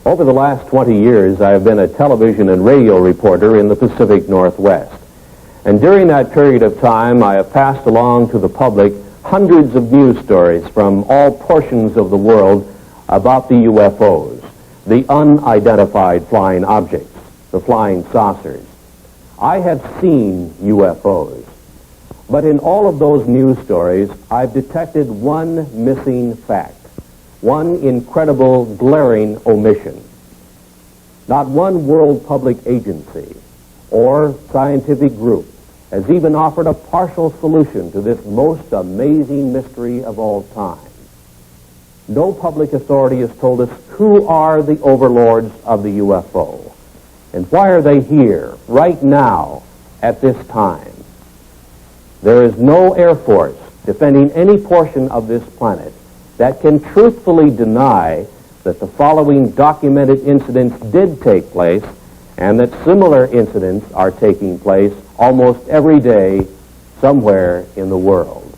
Over the last 20 years, I have been a television and radio reporter in the Pacific Northwest. And during that period of time, I have passed along to the public hundreds of news stories from all portions of the world about the UFOs, the unidentified flying objects, the flying saucers. I have seen UFOs, but in all of those news stories, I've detected one missing fact, one incredible, glaring omission. Not one world public agency or scientific group has even offered a partial solution to this most amazing mystery of all time. No public authority has told us who are the overlords of the UFO, and why are they here, right now, at this time. There is no Air Force defending any portion of this planet that can truthfully deny that the following documented incidents did take place and that similar incidents are taking place almost every day somewhere in the world.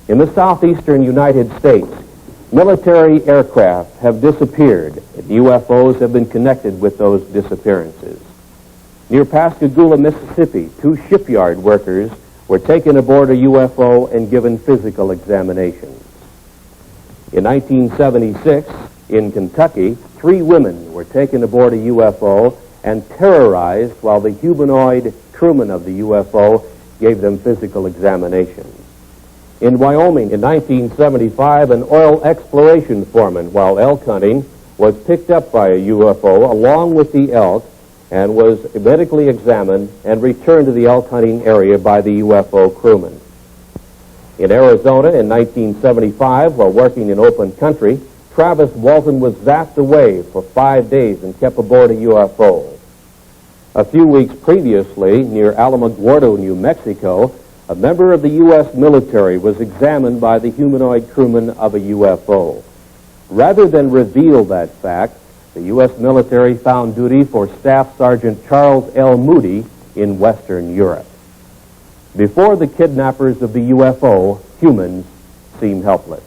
In the southeastern United States, military aircraft have disappeared, and UFOs have been connected with those disappearances. Near Pascagoula, Mississippi, 2 shipyard workers were taken aboard a UFO and given physical examinations. In 1976, in Kentucky, 3 women were taken aboard a UFO and terrorized while the humanoid crewman of the UFO gave them physical examinations. In Wyoming, in 1975, an oil exploration foreman, while elk hunting, was picked up by a UFO along with the elk and was medically examined and returned to the elk hunting area by the UFO crewman. In Arizona in 1975, while working in open country, Travis Walton was zapped away for 5 days and kept aboard a UFO. A few weeks previously, near Alamogordo, New Mexico, a member of the U.S. military was examined by the humanoid crewman of a UFO. Rather than reveal that fact, the U.S. military found duty for Staff Sergeant Charles L. Moody in Western Europe. Before the kidnappers of the UFO, humans seemed helpless.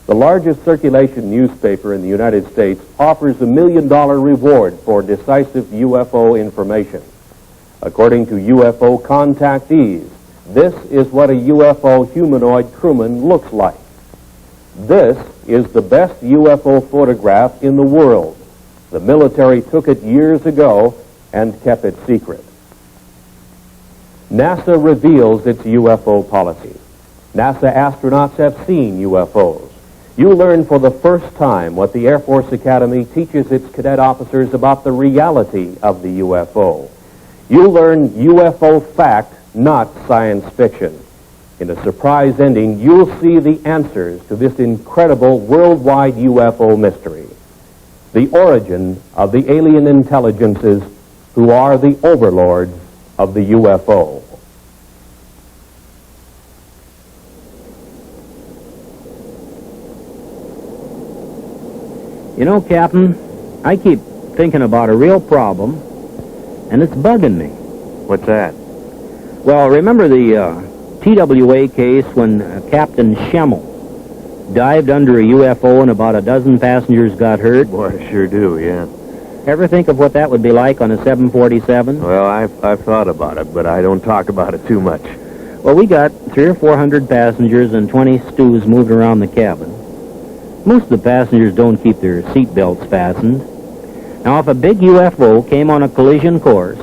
The largest circulation newspaper in the United States offers a $1 million reward for decisive UFO information. According to UFO contactees, this is what a UFO humanoid crewman looks like. This is the best UFO photograph in the world. The military took it years ago, and kept it secret. NASA reveals its UFO policy. NASA astronauts have seen UFOs. You learn for the first time what the Air Force Academy teaches its cadet officers about the reality of the UFO. You learn UFO fact, not science fiction. In a surprise ending, you'll see the answers to this incredible worldwide UFO mystery. The origin of the alien intelligences who are the overlords of the UFO. You know, Captain, I keep thinking about a real problem, and it's bugging me. What's that? Well, remember the TWA case when Captain Schemmel dived under a UFO and about a dozen passengers got hurt? Boy, I sure do, yeah. Ever think of what that would be like on a 747? Well, I've thought about it, but I don't talk about it too much. Well, we got 300 or 400 passengers and 20 stews moved around the cabin. Most of the passengers don't keep their seat belts fastened. Now, if a big UFO came on a collision course,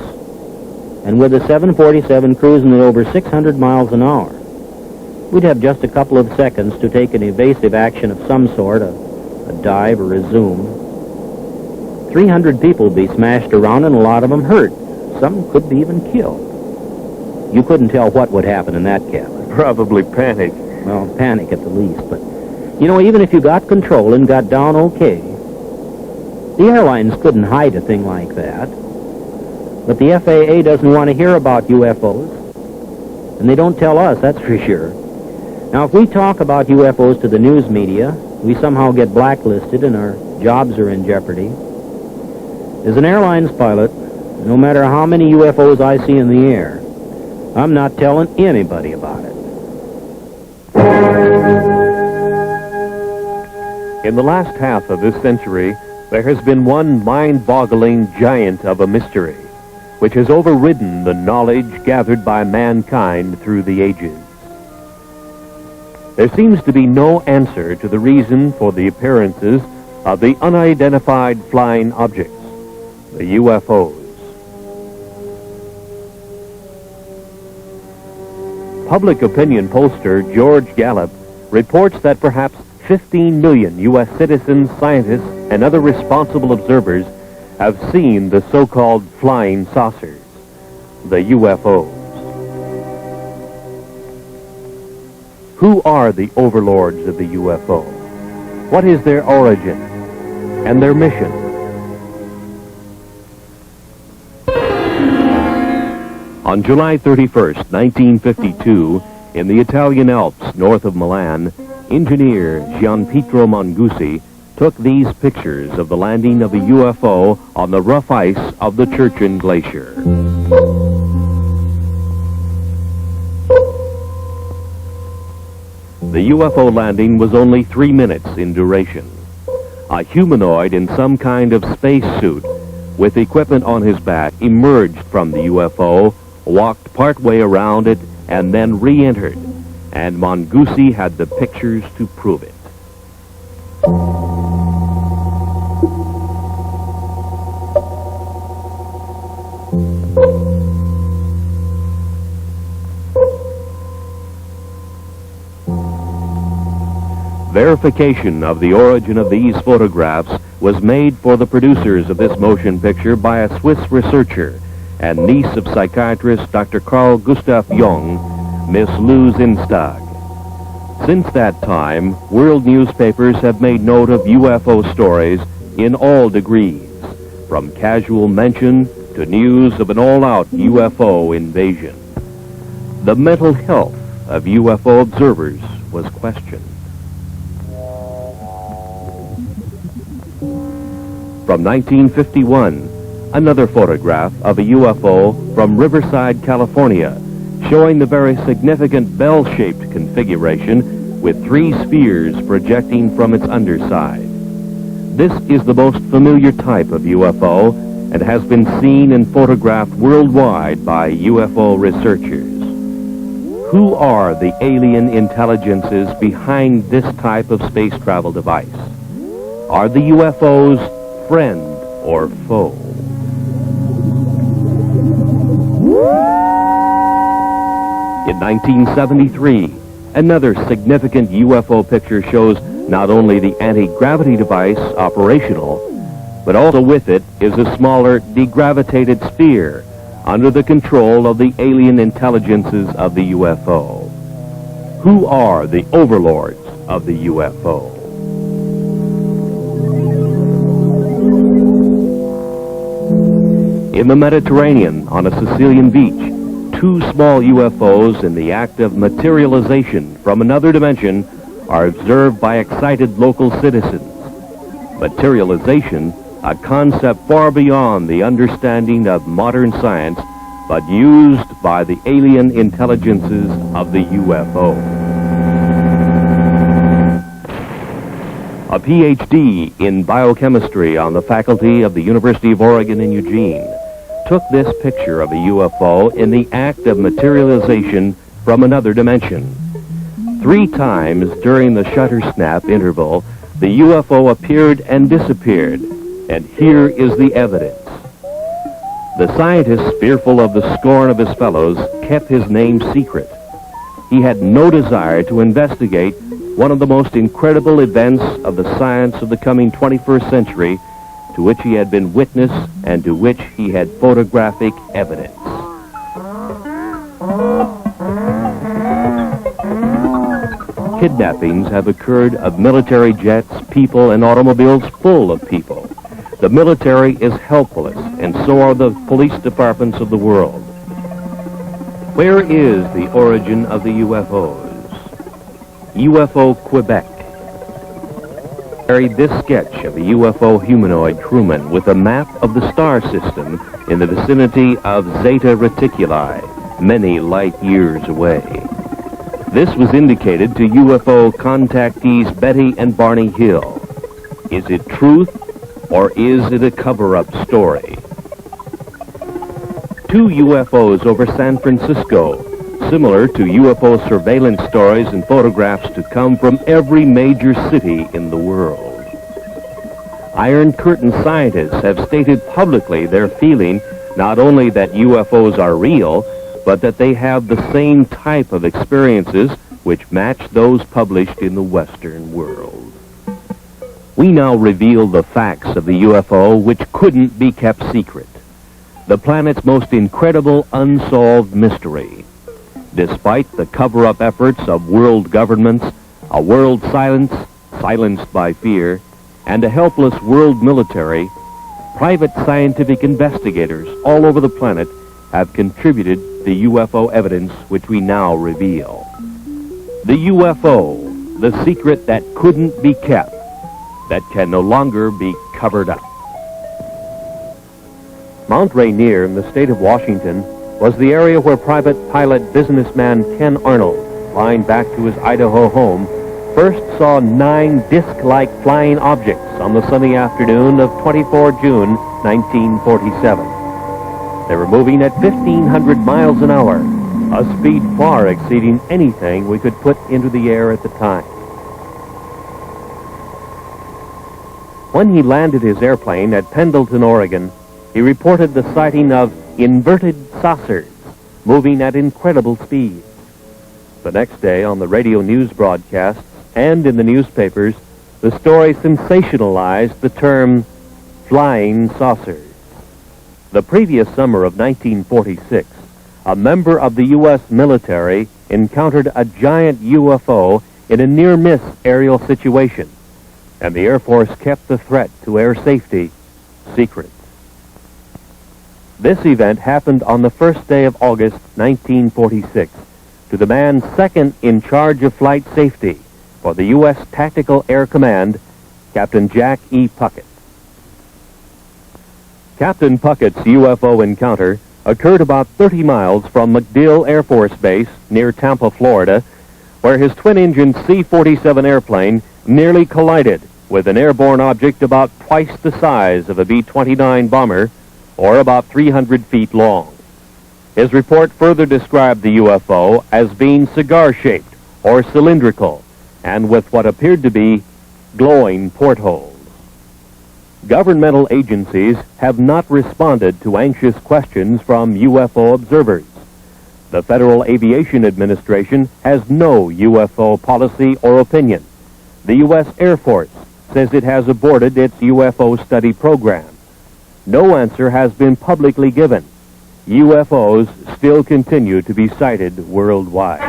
and with a 747 cruising at over 600 miles an hour, we'd have just a couple of seconds to take an evasive action of some sort, a dive or a zoom. 300 people would be smashed around and a lot of them hurt. Some could be even killed. You couldn't tell what would happen in that cabin. Probably panic. Well, panic at the least, but, you know, even if you got control and got down okay, the airlines couldn't hide a thing like that. But the FAA doesn't want to hear about UFOs, and they don't tell us, that's for sure. Now, if we talk about UFOs to the news media, we somehow get blacklisted and our jobs are in jeopardy. As an airlines pilot, no matter how many UFOs I see in the air, I'm not telling anybody about it. In the last half of this century, there has been one mind-boggling giant of a mystery, which has overridden the knowledge gathered by mankind through the ages. There seems to be no answer to the reason for the appearances of the unidentified flying objects, the UFOs. Public opinion pollster George Gallup reports that perhaps 15 million U.S. citizens, scientists, and other responsible observers have seen the so-called flying saucers, the UFOs. Who are the overlords of the UFO? What is their origin and their mission? On July 31st, 1952, in the Italian Alps north of Milan, engineer Gianpietro Mangusi took these pictures of the landing of a UFO on the rough ice of the Churchill Glacier. The UFO landing was only 3 minutes in duration. A humanoid in some kind of spacesuit with equipment on his back emerged from the UFO, walked partway around it, and then re-entered, and Mangusi had the pictures to prove it. Verification of the origin of these photographs was made for the producers of this motion picture by a Swiss researcher and niece of psychiatrist Dr. Carl Gustav Jung, Miss Lou Zinstag. Since that time, world newspapers have made note of UFO stories in all degrees, from casual mention to news of an all-out UFO invasion. The mental health of UFO observers was questioned. From 1951, another photograph of a UFO from Riverside, California, showing the very significant bell-shaped configuration with 3 spheres projecting from its underside. This is the most familiar type of UFO and has been seen and photographed worldwide by UFO researchers. Who are the alien intelligences behind this type of space travel device? Are the UFOs friend or foe? In 1973, another significant UFO picture shows not only the anti-gravity device operational, but also with it is a smaller degravitated sphere under the control of the alien intelligences of the UFO. Who are the overlords of the UFO? In the Mediterranean, on a Sicilian beach, two small UFOs in the act of materialization from another dimension are observed by excited local citizens. Materialization, a concept far beyond the understanding of modern science, but used by the alien intelligences of the UFO. A PhD in biochemistry on the faculty of the University of Oregon in Eugene took this picture of a UFO in the act of materialization from another dimension. 3 times during the shutter snap interval, the UFO appeared and disappeared, and here is the evidence. The scientist, fearful of the scorn of his fellows, kept his name secret. He had no desire to investigate one of the most incredible events of the science of the coming 21st century, to which he had been witness and to which he had photographic evidence. Kidnappings have occurred of military jets, people, and automobiles full of people. The military is helpless, and so are the police departments of the world. Where is the origin of the UFOs? UFO Quebec carried this sketch of a UFO humanoid crewman with a map of the star system in the vicinity of Zeta Reticuli, many light years away. This was indicated to UFO contactees Betty and Barney Hill. Is it truth, or is it a cover-up story? 2 UFOs over San Francisco, similar to UFO surveillance stories and photographs to come from every major city in the world. Iron Curtain scientists have stated publicly their feeling not only that UFOs are real, but that they have the same type of experiences which match those published in the Western world. We now reveal the facts of the UFO which couldn't be kept secret. The planet's most incredible unsolved mystery. Despite the cover-up efforts of world governments, a world silenced by fear, and a helpless world military, private scientific investigators all over the planet have contributed the UFO evidence which we now reveal. The UFO, the secret that couldn't be kept, that can no longer be covered up. Mount Rainier in the state of Washington was the area where private pilot businessman Ken Arnold, flying back to his Idaho home, first saw 9 disc-like flying objects on the sunny afternoon of 24 June 1947. They were moving at 1,500 miles an hour, a speed far exceeding anything we could put into the air at the time. When he landed his airplane at Pendleton, Oregon, he reported the sighting of inverted saucers moving at incredible speed. The next day, on the radio news broadcasts and in the newspapers, the story sensationalized the term flying saucers. The previous summer of 1946, a member of the U.S. military encountered a giant UFO in a near-miss aerial situation, and the Air Force kept the threat to air safety secret. This event happened on the first day of August 1946 to the man second in charge of flight safety for the U.S. Tactical Air Command, Captain Jack E. Puckett. Captain Puckett's UFO encounter occurred about 30 miles from MacDill Air Force Base near Tampa, Florida, where his twin-engine C-47 airplane nearly collided with an airborne object about twice the size of a B-29 bomber, or about 300 feet long. His report further described the UFO as being cigar-shaped or cylindrical, and with what appeared to be glowing portholes. Governmental agencies have not responded to anxious questions from UFO observers. The Federal Aviation Administration has no UFO policy or opinion. The U.S. Air Force says it has aborted its UFO study program. No answer has been publicly given. UFOs still continue to be sighted worldwide.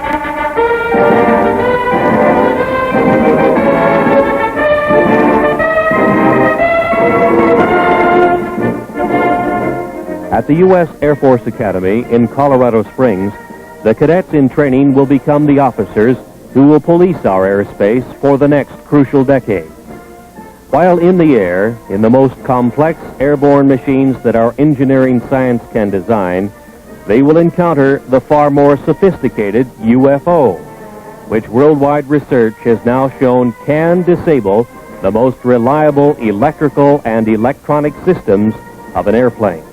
At the U.S. Air Force Academy in Colorado Springs, the cadets in training will become the officers who will police our airspace for the next crucial decade. While in the air, in the most complex airborne machines that our engineering science can design, they will encounter the far more sophisticated UFO, which worldwide research has now shown can disable the most reliable electrical and electronic systems of an airplane.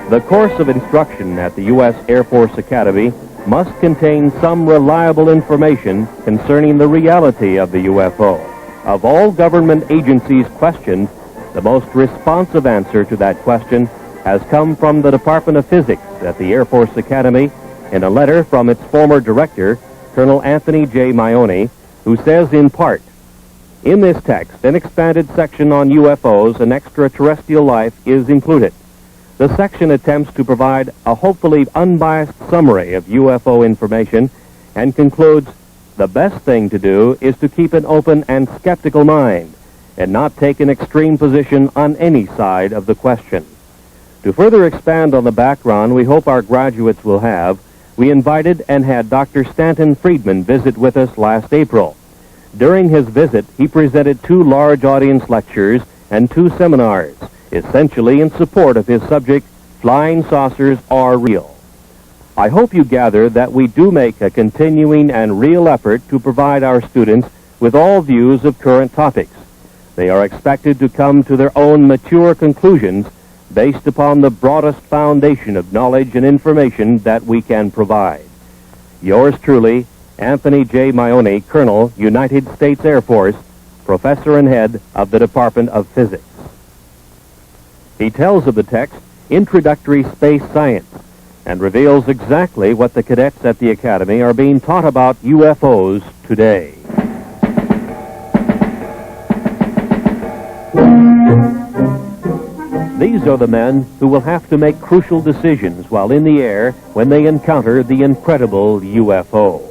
The course of instruction at the U.S. Air Force Academy must contain some reliable information concerning the reality of the UFO. Of all government agencies questioned, the most responsive answer to that question has come from the Department of Physics at the Air Force Academy in a letter from its former director, Colonel Anthony J. Maione, who says in part, "In this text, an expanded section on UFOs and extraterrestrial life is included. The section attempts to provide a hopefully unbiased summary of UFO information and concludes, the best thing to do is to keep an open and skeptical mind and not take an extreme position on any side of the question." To further expand on the background we hope our graduates will have, we invited and had Dr. Stanton Friedman visit with us last April. During his visit, he presented 2 large audience lectures and 2 seminars, essentially in support of his subject, Flying Saucers Are Real. I hope you gather that we do make a continuing and real effort to provide our students with all views of current topics. They are expected to come to their own mature conclusions based upon the broadest foundation of knowledge and information that we can provide. Yours truly, Anthony J. Maione, Colonel, United States Air Force, Professor and Head of the Department of Physics. He tells of the text, Introductory Space Science, and reveals exactly what the cadets at the Academy are being taught about UFOs today. These are the men who will have to make crucial decisions while in the air when they encounter the incredible UFO.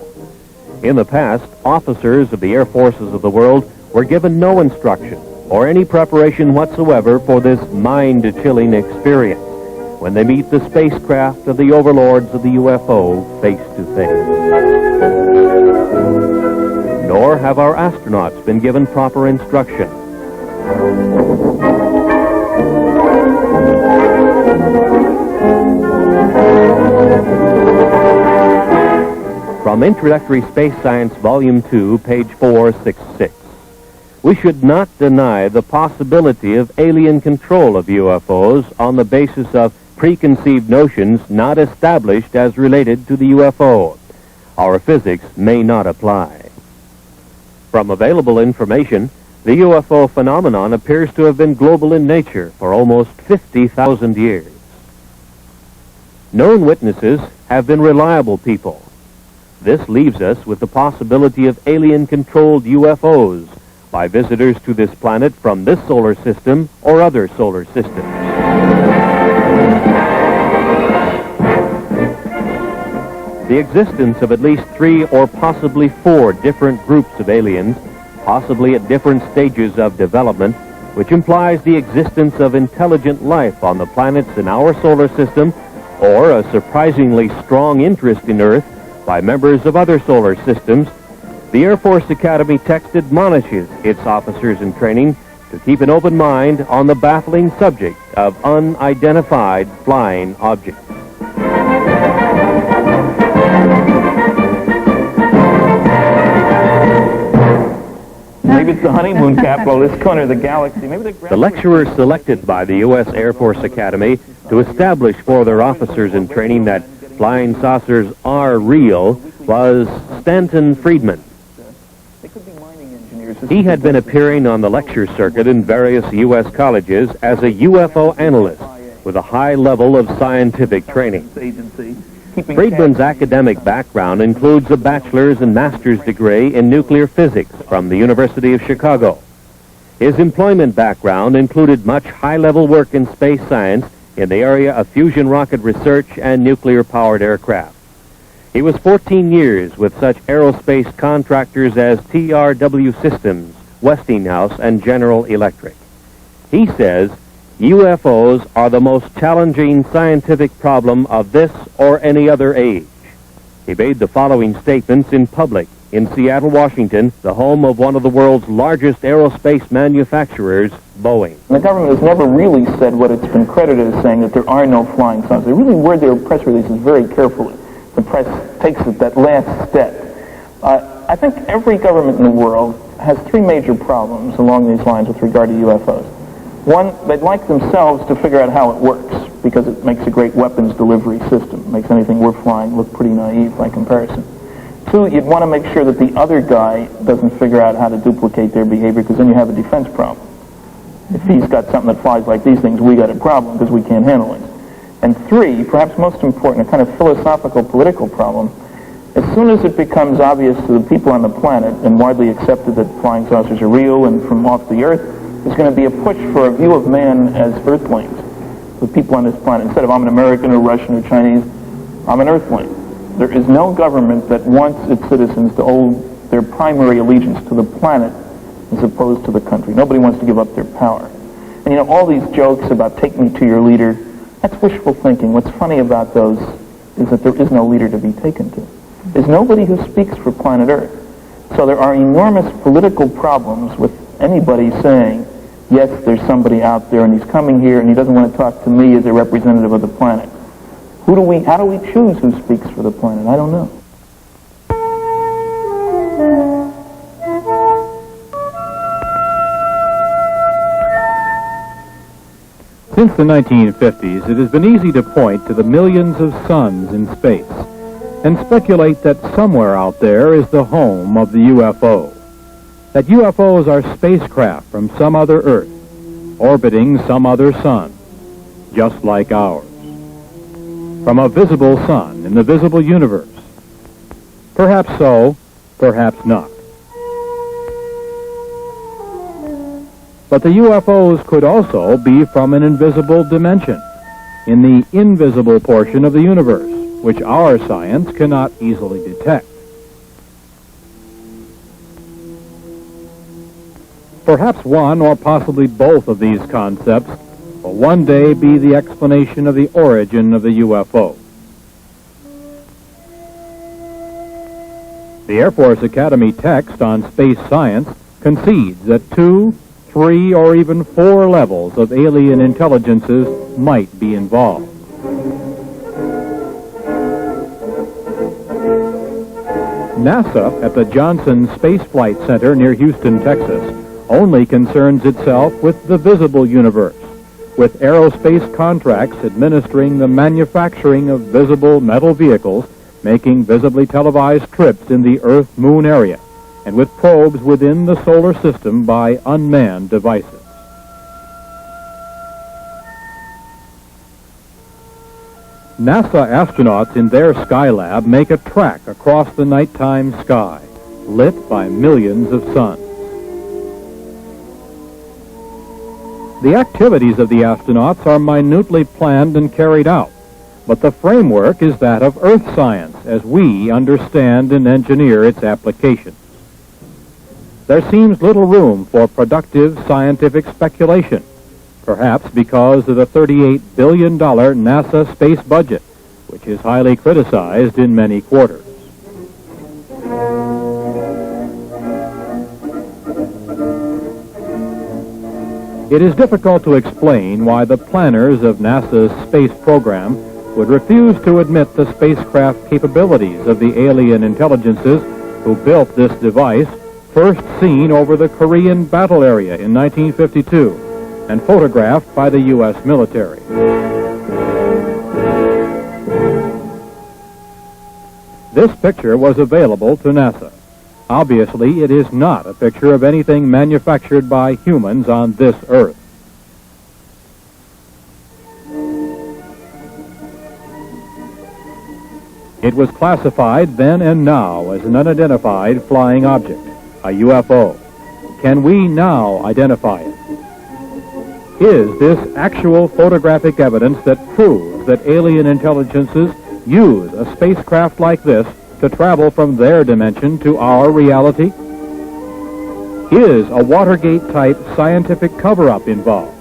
In the past, officers of the air forces of the world were given no instruction or any preparation whatsoever for this mind-chilling experience when they meet the spacecraft of the overlords of the UFO face to face. Nor have our astronauts been given proper instruction. From Introductory Space Science, Volume 2, page 466. We should not deny the possibility of alien control of UFOs on the basis of preconceived notions not established as related to the UFO. Our physics may not apply. From available information, the UFO phenomenon appears to have been global in nature for almost 50,000 years. Known witnesses have been reliable people. This leaves us with the possibility of alien-controlled UFOs by visitors to this planet from this solar system or other solar systems. The existence of at least 3 or possibly 4 different groups of aliens, possibly at different stages of development, which implies the existence of intelligent life on the planets in our solar system, or a surprisingly strong interest in Earth by members of other solar systems, the Air Force Academy text admonishes its officers in training to keep an open mind on the baffling subject of unidentified flying objects. Maybe it's the honeymoon capital of this corner of the galaxy. Maybe the lecturer selected by the U.S. Air Force Academy to establish for their officers in training that flying saucers are real was Stanton Friedman. He had been appearing on the lecture circuit in various U.S. colleges as a UFO analyst with a high level of scientific training. keeping Friedman's tabs. academic background includes a bachelor's and master's degree in nuclear physics from the University of Chicago. His employment background included much high-level work in space science in the area of fusion rocket research and nuclear-powered aircraft. He was 14 years with such aerospace contractors as TRW Systems, Westinghouse, and General Electric. He says UFOs are the most challenging scientific problem of this or any other age. He made the following statements in public in Seattle, Washington, the home of one of the world's largest aerospace manufacturers, Boeing. The government has never really said what it's been credited as saying, that there are no flying saucers. They really word their press releases very carefully. The press takes it that last step. I think every government in the world has three major problems along these lines with regard to UFOs. One, they'd like themselves to figure out how it works, because it makes a great weapons delivery system. It makes anything we're flying look pretty naive by comparison. Two, you'd want to make sure that the other guy doesn't figure out how to duplicate their behavior, because then you have a defense problem. If he's got something that flies like these things, we got a problem because we can't handle it. And three, perhaps most important, a kind of philosophical political problem. As soon as it becomes obvious to the people on the planet and widely accepted that flying saucers are real and from off the Earth, there's going to be a push for a view of man as earthlings. The people on this planet, instead of I'm an American or Russian or Chinese, I'm an earthling. There is no government that wants its citizens to owe their primary allegiance to the planet as opposed to the country. Nobody wants to give up their power. And you know, all these jokes about take me to your leader, that's wishful thinking. What's funny about those is that there is no leader to be taken to. There's nobody who speaks for planet Earth. So there are enormous political problems with anybody saying, yes, there's somebody out there and he's coming here and he doesn't want to talk to me as a representative of the planet. How do we choose who speaks for the planet? I don't know. Since the 1950s, it has been easy to point to the millions of suns in space and speculate that somewhere out there is the home of the UFO. That UFOs are spacecraft from some other Earth, orbiting some other sun, just like ours. From a visible sun in the visible universe. Perhaps so, perhaps not. But the UFOs could also be from an invisible dimension, in the invisible portion of the universe, which our science cannot easily detect. Perhaps one or possibly both of these concepts will one day be the explanation of the origin of the UFO. The Air Force Academy text on space science concedes that 2, 3, or even 4 levels of alien intelligences might be involved. NASA at the Johnson Space Flight Center near Houston, Texas, only concerns itself with the visible universe, with aerospace contracts administering the manufacturing of visible metal vehicles, making visibly televised trips in the Earth-Moon area, and with probes within the solar system by unmanned devices. NASA astronauts in their Skylab make a track across the nighttime sky, lit by millions of suns. The activities of the astronauts are minutely planned and carried out, but the framework is that of Earth science as we understand and engineer its applications. There seems little room for productive scientific speculation, perhaps because of the $38 billion NASA space budget, which is highly criticized in many quarters. It is difficult to explain why the planners of NASA's space program would refuse to admit the spacecraft capabilities of the alien intelligences who built this device, first seen over the Korean battle area in 1952 and photographed by the U.S. military. This picture was available to NASA. Obviously, it is not a picture of anything manufactured by humans on this Earth. It was classified then and now as an unidentified flying object, a UFO. Can we now identify it? Is this actual photographic evidence that proves that alien intelligences use a spacecraft like this to travel from their dimension to our reality? Is a Watergate-type scientific cover-up involved?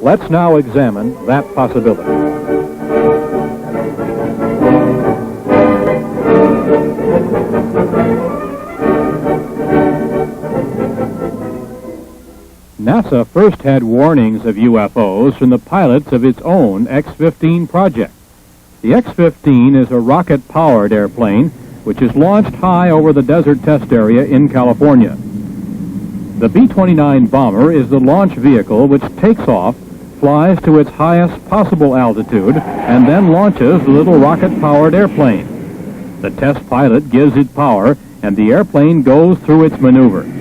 Let's now examine that possibility. NASA first had warnings of UFOs from the pilots of its own X-15 project. The X-15 is a rocket-powered airplane which is launched high over the desert test area in California. The B-29 bomber is the launch vehicle which takes off, flies to its highest possible altitude, and then launches the little rocket-powered airplane. The test pilot gives it power, and the airplane goes through its maneuvers.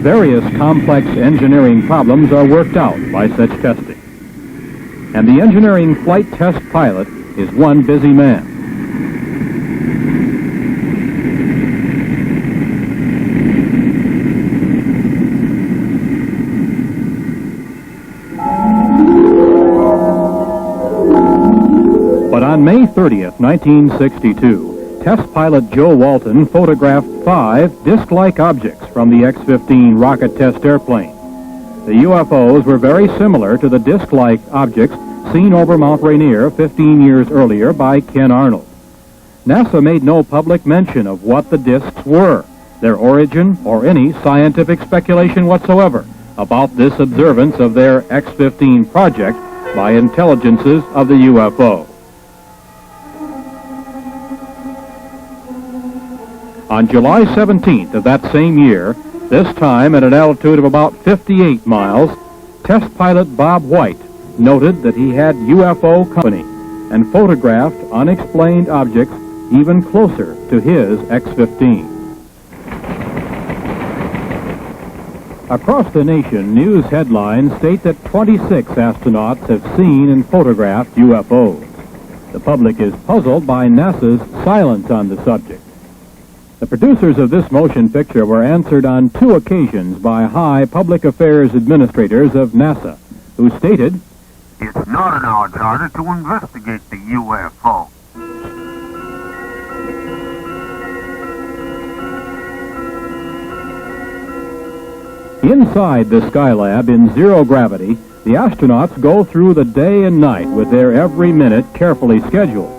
Various complex engineering problems are worked out by such testing. And the engineering flight test pilot is one busy man. But on May 30th, 1962, test pilot Joe Walton photographed 5 disc-like objects from the X-15 rocket test airplane. The UFOs were very similar to the disc-like objects seen over Mount Rainier 15 years earlier by Ken Arnold. NASA made no public mention of what the discs were, their origin, or any scientific speculation whatsoever about this observance of their X-15 project by intelligences of the UFO. On July 17th of that same year, this time at an altitude of about 58 miles, test pilot Bob White noted that he had UFO company and photographed unexplained objects even closer to his X-15. Across the nation, news headlines state that 26 astronauts have seen and photographed UFOs. The public is puzzled by NASA's silence on the subject. The producers of this motion picture were answered on 2 occasions by high public affairs administrators of NASA, who stated, "It's not in our charter to investigate the UFO." Inside the Skylab in zero gravity, the astronauts go through the day and night with their every minute carefully scheduled.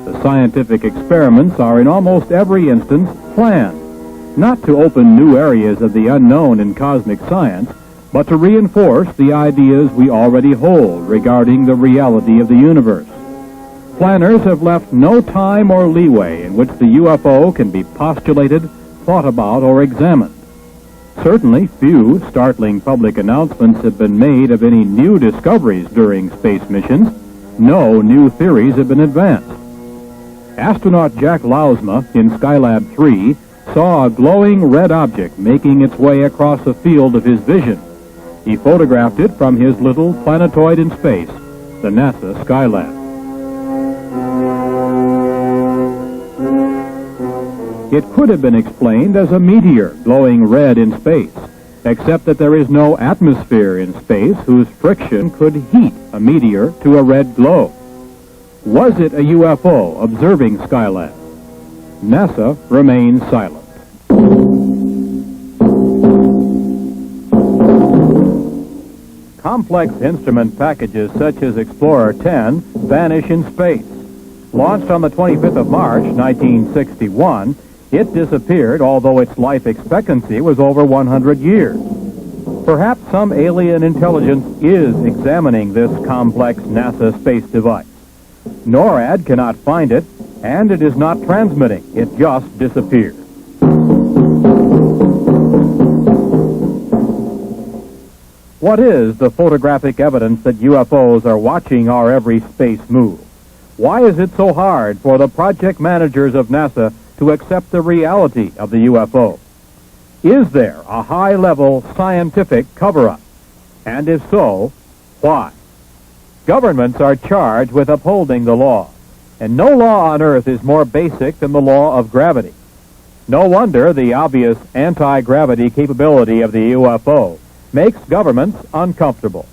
The scientific experiments are in almost every instance planned, not to open new areas of the unknown in cosmic science, but to reinforce the ideas we already hold regarding the reality of the universe. Planners have left no time or leeway in which the UFO can be postulated, thought about, or examined. Certainly, few startling public announcements have been made of any new discoveries during space missions. No new theories have been advanced. Astronaut Jack Lousma in Skylab 3 saw a glowing red object making its way across the field of his vision. He photographed it from his little planetoid in space, the NASA Skylab. It could have been explained as a meteor glowing red in space, except that there is no atmosphere in space whose friction could heat a meteor to a red glow. Was it a UFO observing Skylab? NASA remains silent. Complex instrument packages such as Explorer 10 vanish in space. Launched on the 25th of March, 1961, it disappeared, although its life expectancy was over 100 years. Perhaps some alien intelligence is examining this complex NASA space device. NORAD cannot find it, and it is not transmitting. It just disappeared. What is the photographic evidence that UFOs are watching our every space move? Why is it so hard for the project managers of NASA to accept the reality of the UFO? Is there a high-level scientific cover-up? And if so, why? Governments are charged with upholding the law, And no law on Earth is more basic than the law of gravity. No wonder the obvious anti-gravity capability of the UFO makes governments uncomfortable.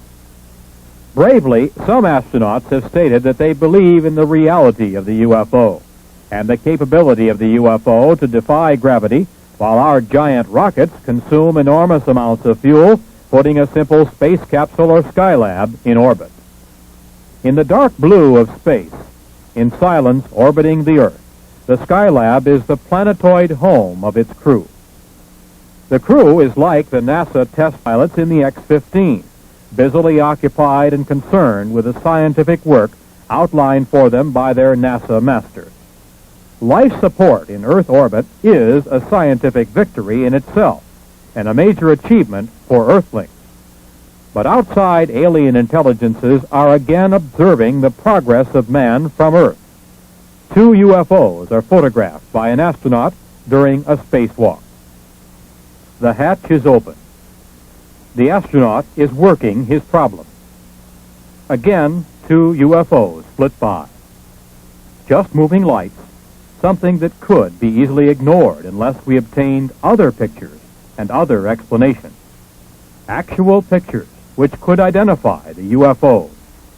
Bravely, some astronauts have stated that they believe in the reality of the UFO and the capability of the UFO to defy gravity while our giant rockets consume enormous amounts of fuel, putting a simple space capsule or Skylab in orbit. In the dark blue of space, in silence orbiting the Earth, the Skylab is the planetoid home of its crew. The crew is like the NASA test pilots in the X-15, busily occupied and concerned with the scientific work outlined for them by their NASA masters. Life support in Earth orbit is a scientific victory in itself and a major achievement for Earthlings. But outside alien intelligences are again observing the progress of man from Earth. 2 UFOs are photographed by an astronaut during a spacewalk. The hatch is open. The astronaut is working his problem. Again, 2 UFOs flit by. Just moving lights, something that could be easily ignored unless we obtained other pictures and other explanations. Actual pictures which could identify the UFO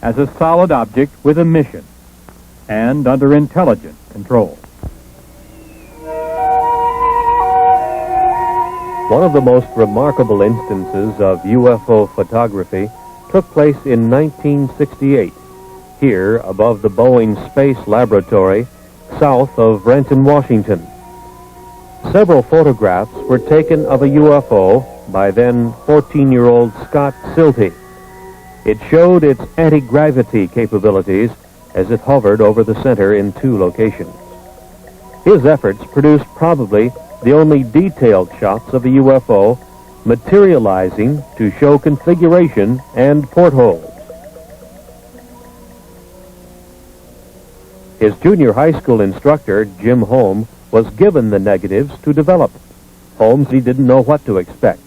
as a solid object with a mission and under intelligent control. One of the most remarkable instances of UFO photography took place in 1968, here above the Boeing Space Laboratory, south of Renton, Washington. Several photographs were taken of a UFO by then 14-year-old Scott Silty. It showed its anti-gravity capabilities as it hovered over the center in 2 locations. His efforts produced probably the only detailed shots of a UFO materializing to show configuration and portholes. His junior high school instructor, Jim Holmes, was given the negatives to develop. Holmes, he didn't know what to expect,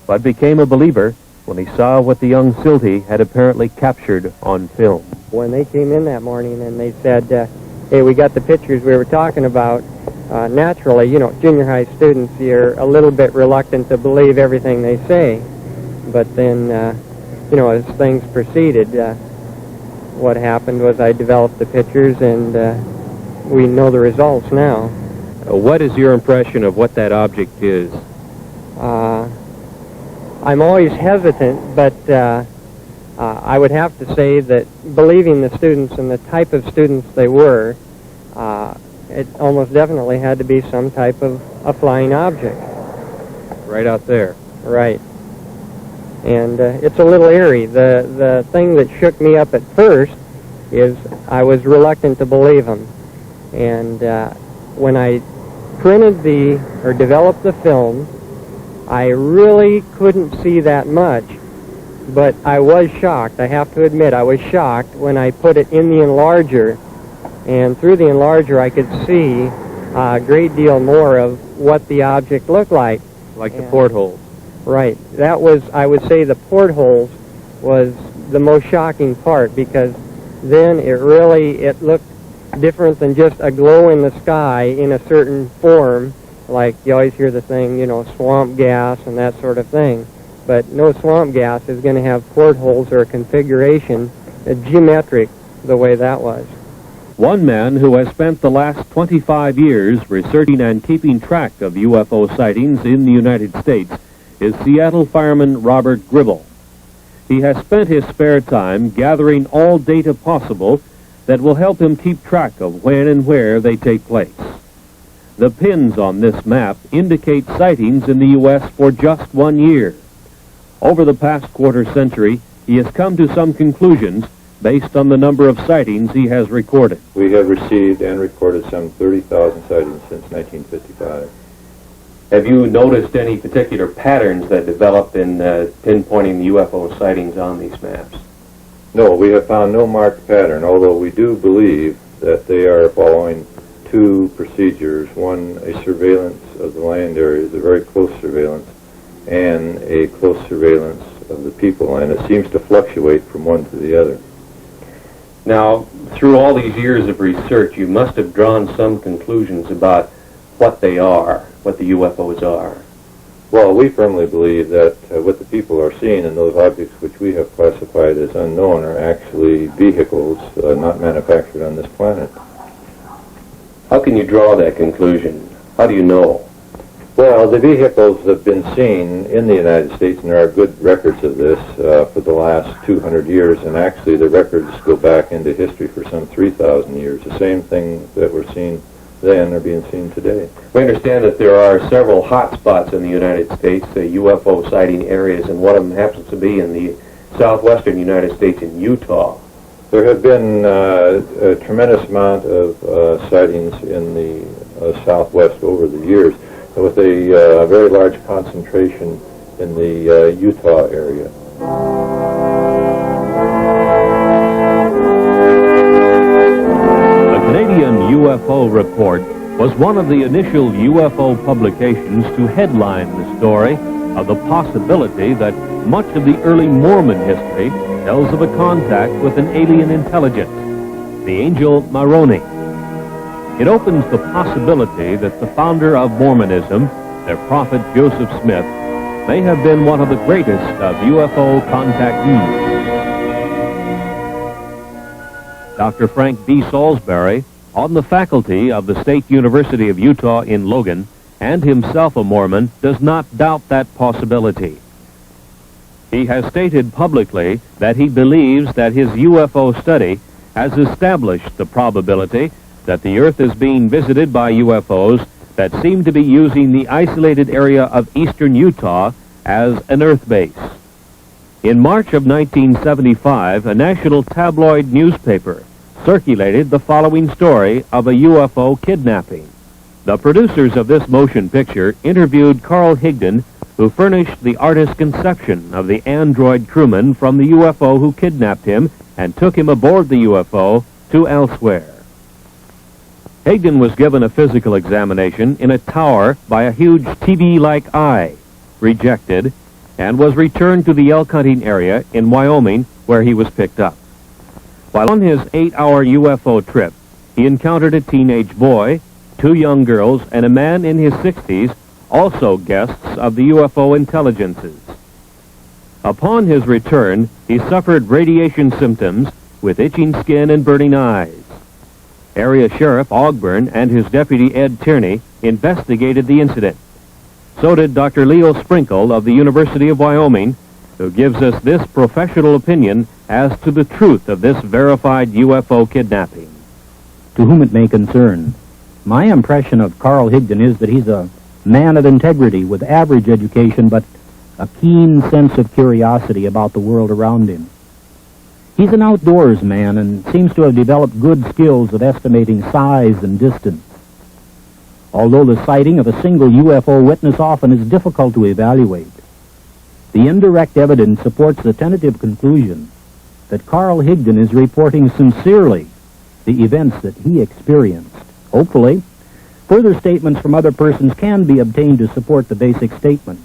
but became a believer when he saw what the young Silty had apparently captured on film. When they came in that morning and they said, hey, we got the pictures we were talking about, naturally, you know, junior high students, you're a little bit reluctant to believe everything they say. But then, you know, as things proceeded, what happened was I developed the pictures, and we know the results now. What is your impression of what that object is? I'm always hesitant, but I would have to say that believing the students and the type of students they were, it almost definitely had to be some type of a flying object. Right out there. Right. And it's a little eerie. The thing that shook me up at first is I was reluctant to believe them. And when I printed or developed the film, I really couldn't see that much. But I was shocked. I have to admit, I was shocked when I put it in the enlarger. And through the enlarger, I could see a great deal more of what the object looked like. Like the portholes. Right. That was, I would say, the portholes was the most shocking part, because then it looked different than just a glow in the sky in a certain form, like you always hear the thing, you know, swamp gas and that sort of thing. But no swamp gas is going to have portholes or a configuration geometric the way that was. One man who has spent the last 25 years researching and keeping track of UFO sightings in the United States is Seattle fireman Robert Gribble. He has spent his spare time gathering all data possible that will help him keep track of when and where they take place. The pins on this map indicate sightings in the U.S. for just 1 year. Over the past quarter century, he has come to some conclusions based on the number of sightings he has recorded. We have received and recorded some 30,000 sightings since 1955. Have you noticed any particular patterns that developed in pinpointing UFO sightings on these maps? No, we have found no marked pattern, although we do believe that they are following 2 procedures. One, a surveillance of the land areas, a very close surveillance, and a close surveillance of the people, and it seems to fluctuate from one to the other. Now, through all these years of research, you must have drawn some conclusions about what they are, what the UFOs are. Well, we firmly believe that what the people are seeing and those objects which we have classified as unknown are actually vehicles not manufactured on this planet. How can you draw that conclusion? How do you know? Well, the vehicles have been seen in the United States, and there are good records of this for the last 200 years, and actually the records go back into history for some 3,000 years. The same things that were seen then are being seen today. We understand that there are several hot spots in the United States, UFO sighting areas, and one of them happens to be in the southwestern United States in Utah. There have been a tremendous amount of sightings in the southwest over the years, with a very large concentration in the Utah area. The Canadian UFO Report was one of the initial UFO publications to headline the story of the possibility that much of the early Mormon history tells of a contact with an alien intelligence, the angel Moroni. It opens the possibility that the founder of Mormonism, their prophet Joseph Smith, may have been one of the greatest of UFO contactees. Dr. Frank D. Salisbury, on the faculty of the State University of Utah in Logan, and himself a Mormon, does not doubt that possibility. He has stated publicly that he believes that his UFO study has established the probability that the Earth is being visited by UFOs that seem to be using the isolated area of eastern Utah as an Earth base. In March of 1975, a national tabloid newspaper circulated the following story of a UFO kidnapping. The producers of this motion picture interviewed Carl Higdon, who furnished the artist's conception of the android crewman from the UFO who kidnapped him and took him aboard the UFO to elsewhere. Higdon was given a physical examination in a tower by a huge TV-like eye, rejected, and was returned to the elk hunting area in Wyoming, where he was picked up. While on his 8-hour UFO trip, he encountered a teenage boy, 2 young girls, and a man in his 60s, also guests of the UFO intelligences. Upon his return, he suffered radiation symptoms with itching skin and burning eyes. Area Sheriff Ogburn and his deputy Ed Tierney investigated the incident. So did Dr. Leo Sprinkle of the University of Wyoming, who gives us this professional opinion as to the truth of this verified UFO kidnapping. To whom it may concern, my impression of Carl Higdon is that he's a man of integrity with average education, but a keen sense of curiosity about the world around him. He's an outdoors man and seems to have developed good skills of estimating size and distance. Although the sighting of a single UFO witness often is difficult to evaluate, the indirect evidence supports the tentative conclusion that Carl Higdon is reporting sincerely the events that he experienced. Hopefully, further statements from other persons can be obtained to support the basic statement.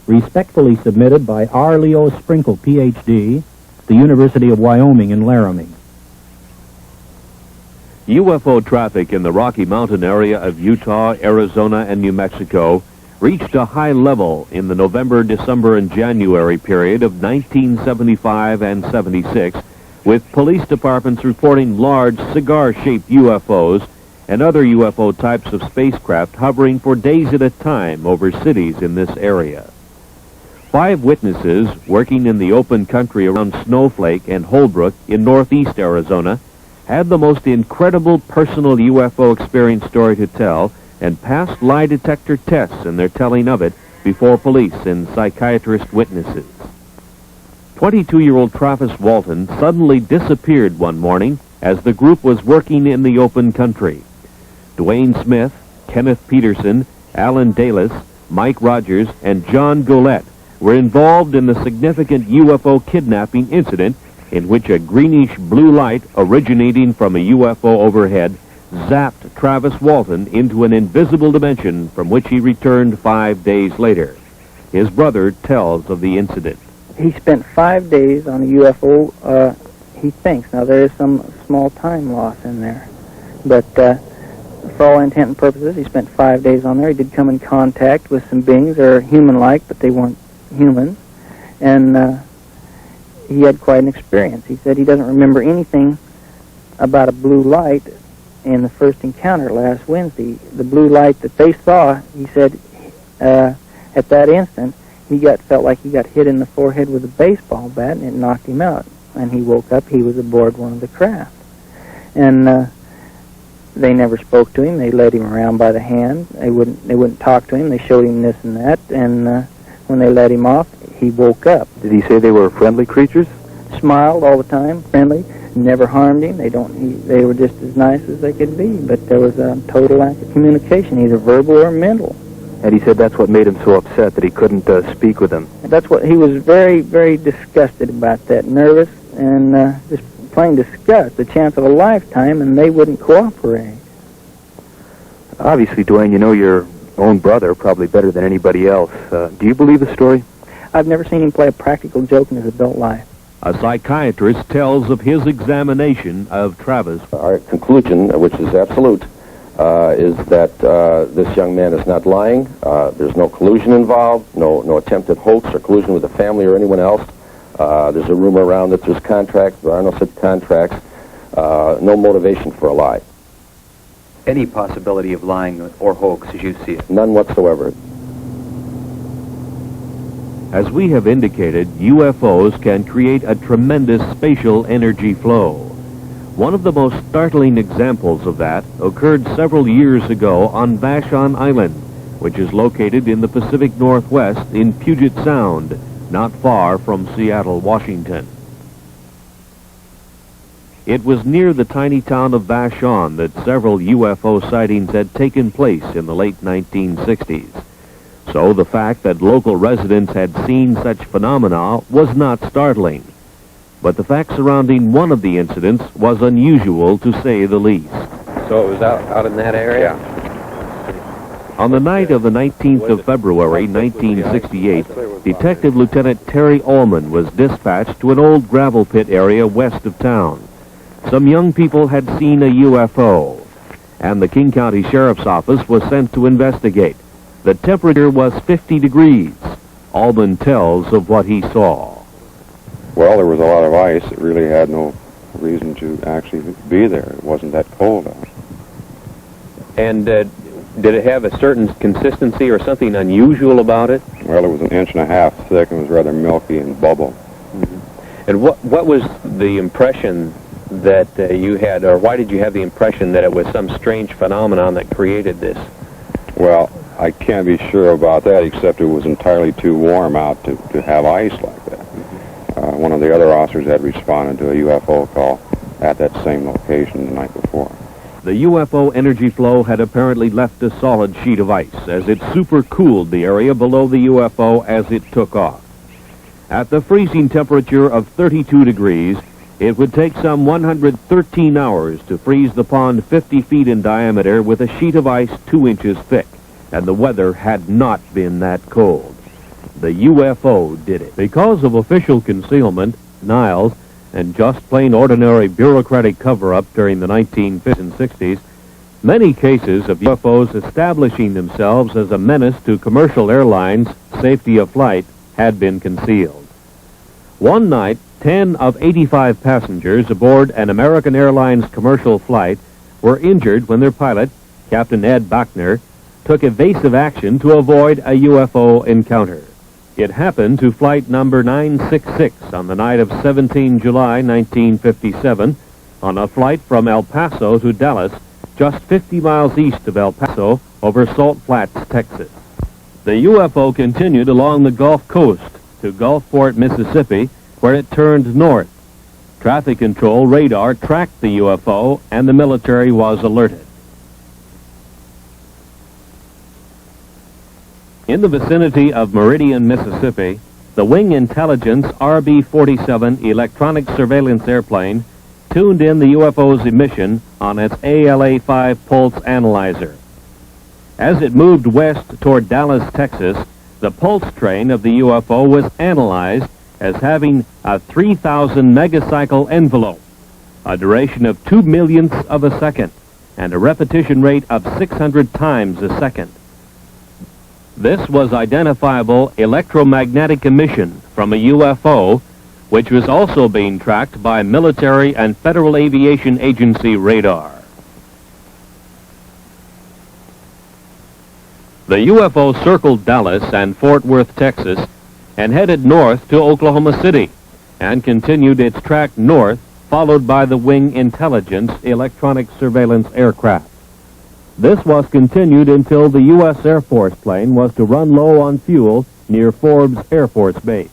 Respectfully submitted by R. Leo Sprinkle, Ph.D., the University of Wyoming in Laramie. UFO traffic in the Rocky Mountain area of Utah, Arizona, and New Mexico reached a high level in the November, December, and January period of 1975 and 76, with police departments reporting large cigar-shaped UFOs and other UFO types of spacecraft hovering for days at a time over cities in this area. 5 witnesses working in the open country around Snowflake and Holbrook in northeast Arizona had the most incredible personal UFO experience story to tell and passed lie detector tests in their telling of it before police and psychiatrist witnesses. 22-year-old Travis Walton suddenly disappeared one morning as the group was working in the open country. Dwayne Smith, Kenneth Peterson, Alan Dalis, Mike Rogers, and John Golette were involved in the significant UFO kidnapping incident in which a greenish blue light originating from a UFO overhead zapped Travis Walton into an invisible dimension from which he returned 5 days later. His brother tells of the incident. He spent 5 days on a UFO he thinks. Now, there is some small time loss in there, but for all intent and purposes, he spent 5 days on there. He did come in contact with some beings that are human-like, but they weren't humans, and he had quite an experience. He said he doesn't remember anything about a blue light in the first encounter last Wednesday. The blue light that they saw, he said, at that instant, felt like he got hit in the forehead with a baseball bat, and it knocked him out. And he woke up, he was aboard one of the craft. And they never spoke to him. They led him around by the hand. They wouldn't talk to him. They showed him this and that, and when they let him off, he woke up. Did he say they were friendly creatures? Smiled all the time, friendly, never harmed him. They were just as nice as they could be, but there was a total lack of communication, either verbal or mental. And he said that's what made him so upset, that he couldn't speak with them. That's what he was very, very disgusted about that, nervous and just plain disgust, the chance of a lifetime, and they wouldn't cooperate. Obviously, Dwayne, you know your own brother probably better than anybody else. Do you believe the story? I've never seen him play a practical joke in his adult life. A psychiatrist tells of his examination of Travis. Our conclusion, which is absolute, is that this young man is not lying. There's no collusion involved, no attempted hoax or collusion with the family or anyone else. There's a rumor around that there's contracts. There are no such contracts. No motivation for a lie. Any possibility of lying or hoax as you see it? None whatsoever. As we have indicated, UFOs can create a tremendous spatial energy flow. One of the most startling examples of that occurred several years ago on Vashon Island, which is located in the Pacific Northwest in Puget Sound, not far from Seattle, Washington. It was near the tiny town of Vashon that several UFO sightings had taken place in the late 1960s. So the fact that local residents had seen such phenomena was not startling. But the fact surrounding one of the incidents was unusual, to say the least. So it was out in that area? On the night of the 19th of February, 1968, Detective Lieutenant Terry Ullman was dispatched to an old gravel pit area west of town. Some young people had seen a UFO, and the King County Sheriff's Office was sent to investigate. The temperature was 50 degrees. Ullman tells of what he saw. Well, there was a lot of ice. It really had no reason to actually be there. It wasn't that cold out. And did it have a certain consistency or something unusual about it? Well, it was 1.5 inches thick and was rather milky and bubble. Mm-hmm. And what was the impression that you had, or why did you have the impression that it was some strange phenomenon that created this? Well, I can't be sure about that, except it was entirely too warm out to have ice like that. One of the other officers had responded to a UFO call at that same location the night before. The UFO energy flow had apparently left a solid sheet of ice as it supercooled the area below the UFO as it took off. At the freezing temperature of 32 degrees, it would take some 113 hours to freeze the pond 50 feet in diameter with a sheet of ice 2 inches thick, and the weather had not been that cold. The UFO did it. Because of official concealment, denials, and just plain ordinary bureaucratic cover-up during the 1950s and 60s, many cases of UFOs establishing themselves as a menace to commercial airlines' safety of flight had been concealed. One night, 10 of 85 passengers aboard an American Airlines commercial flight were injured when their pilot, Captain Ed Bachner, took evasive action to avoid a UFO encounter. It happened to flight number 966 on the night of 17 July 1957 on a flight from El Paso to Dallas, just 50 miles east of El Paso over Salt Flats, Texas. The UFO continued along the Gulf Coast to Gulfport, Mississippi, where it turned north. Traffic control radar tracked the UFO, and the military was alerted. In the vicinity of Meridian, Mississippi, the Wing Intelligence RB-47 electronic surveillance airplane tuned in the UFO's emission on its ALA-5 pulse analyzer. As it moved west toward Dallas, Texas, the pulse train of the UFO was analyzed as having a 3,000 megacycle envelope, a duration of 2 millionths of a second, and a repetition rate of 600 times a second. This was identifiable electromagnetic emission from a UFO, which was also being tracked by military and Federal Aviation Agency radar. The UFO circled Dallas and Fort Worth, Texas, and headed north to Oklahoma City, and continued its track north, followed by the Wing Intelligence electronic surveillance aircraft. This was continued until the U.S. Air Force plane was to run low on fuel near Forbes Air Force Base.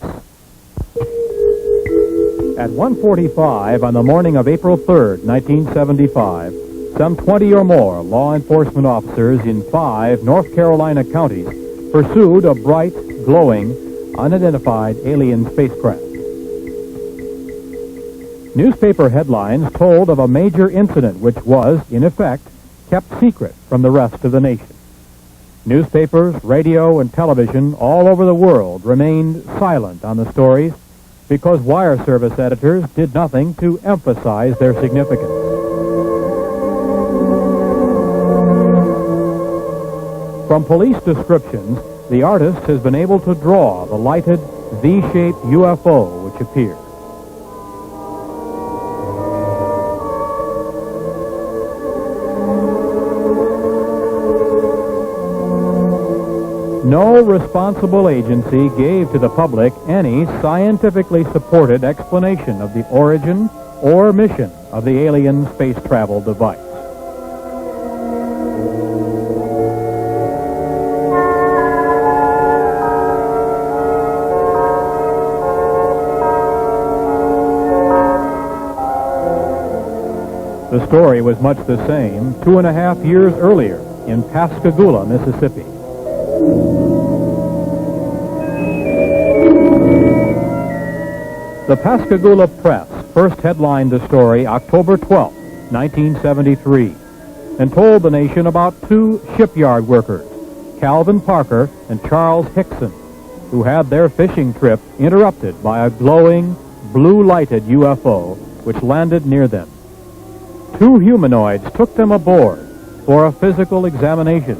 At 1:45 on the morning of April 3rd, 1975, some 20 or more law enforcement officers in 5 North Carolina counties pursued a bright, glowing, unidentified alien spacecraft. Newspaper headlines told of a major incident which was, in effect, kept secret from the rest of the nation. Newspapers, radio, and television all over the world remained silent on the stories because wire service editors did nothing to emphasize their significance. From police descriptions, the artist has been able to draw the lighted V-shaped UFO which appeared. No responsible agency gave to the public any scientifically supported explanation of the origin or mission of the alien space travel device. The story was much the same 2.5 years earlier in Pascagoula, Mississippi. The Pascagoula Press first headlined the story October 12, 1973, and told the nation about 2 shipyard workers, Calvin Parker and Charles Hickson, who had their fishing trip interrupted by a glowing, blue-lighted UFO which landed near them. 2 humanoids took them aboard for a physical examination,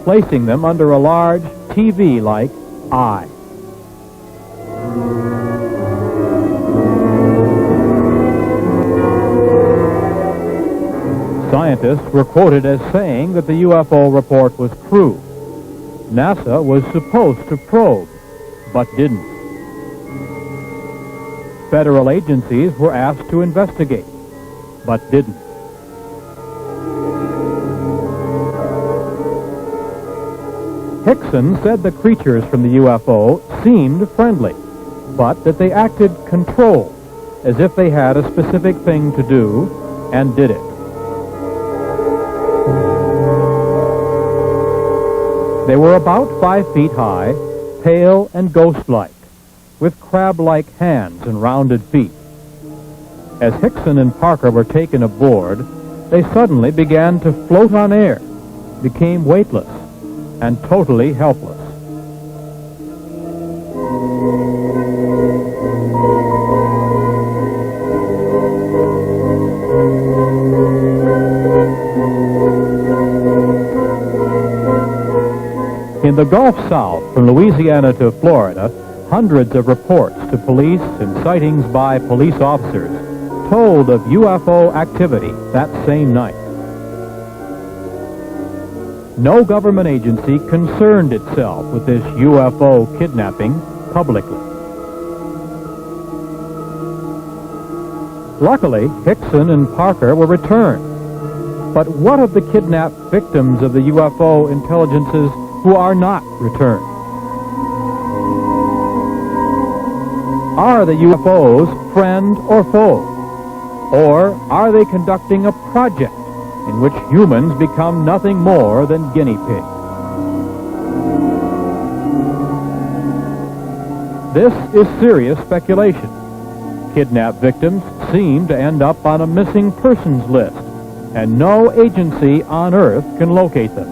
placing them under a large TV-like eye. Scientists were quoted as saying that the UFO report was true. NASA was supposed to probe, but didn't. Federal agencies were asked to investigate, but didn't. Hickson said the creatures from the UFO seemed friendly, but that they acted controlled, as if they had a specific thing to do, and did it. They were about 5 feet high, pale and ghost-like, with crab-like hands and rounded feet. As Hickson and Parker were taken aboard, they suddenly began to float on air, became weightless, and totally helpless. In the Gulf South, from Louisiana to Florida, hundreds of reports to police and sightings by police officers told of UFO activity that same night. No government agency concerned itself with this UFO kidnapping publicly. Luckily, Hickson and Parker were returned. But what of the kidnapped victims of the UFO intelligences who are not returned? Are the UFOs friend or foe? Or are they conducting a project in which humans become nothing more than guinea pigs? This is serious speculation. Kidnapped victims seem to end up on a missing persons list, and no agency on Earth can locate them.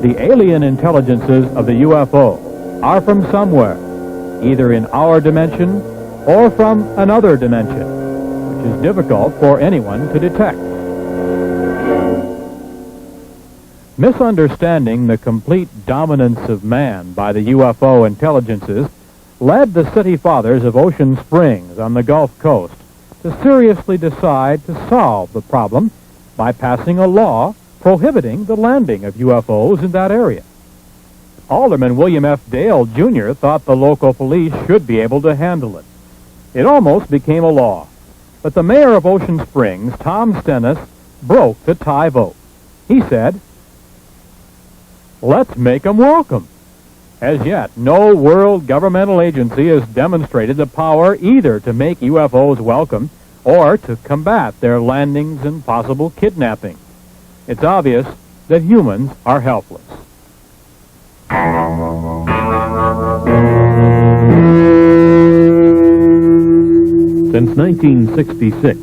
The alien intelligences of the UFO are from somewhere, either in our dimension or from another dimension, which is difficult for anyone to detect. Misunderstanding the complete dominance of man by the UFO intelligences led the city fathers of Ocean Springs on the Gulf Coast to seriously decide to solve the problem by passing a law prohibiting the landing of UFOs in that area. Alderman William F. Dale, Jr. thought the local police should be able to handle it. It almost became a law, but the mayor of Ocean Springs, Tom Stennis, broke the tie vote. He said, "Let's make 'em welcome." As yet, no world governmental agency has demonstrated the power either to make UFOs welcome or to combat their landings and possible kidnapping. It's obvious that humans are helpless. Since 1966,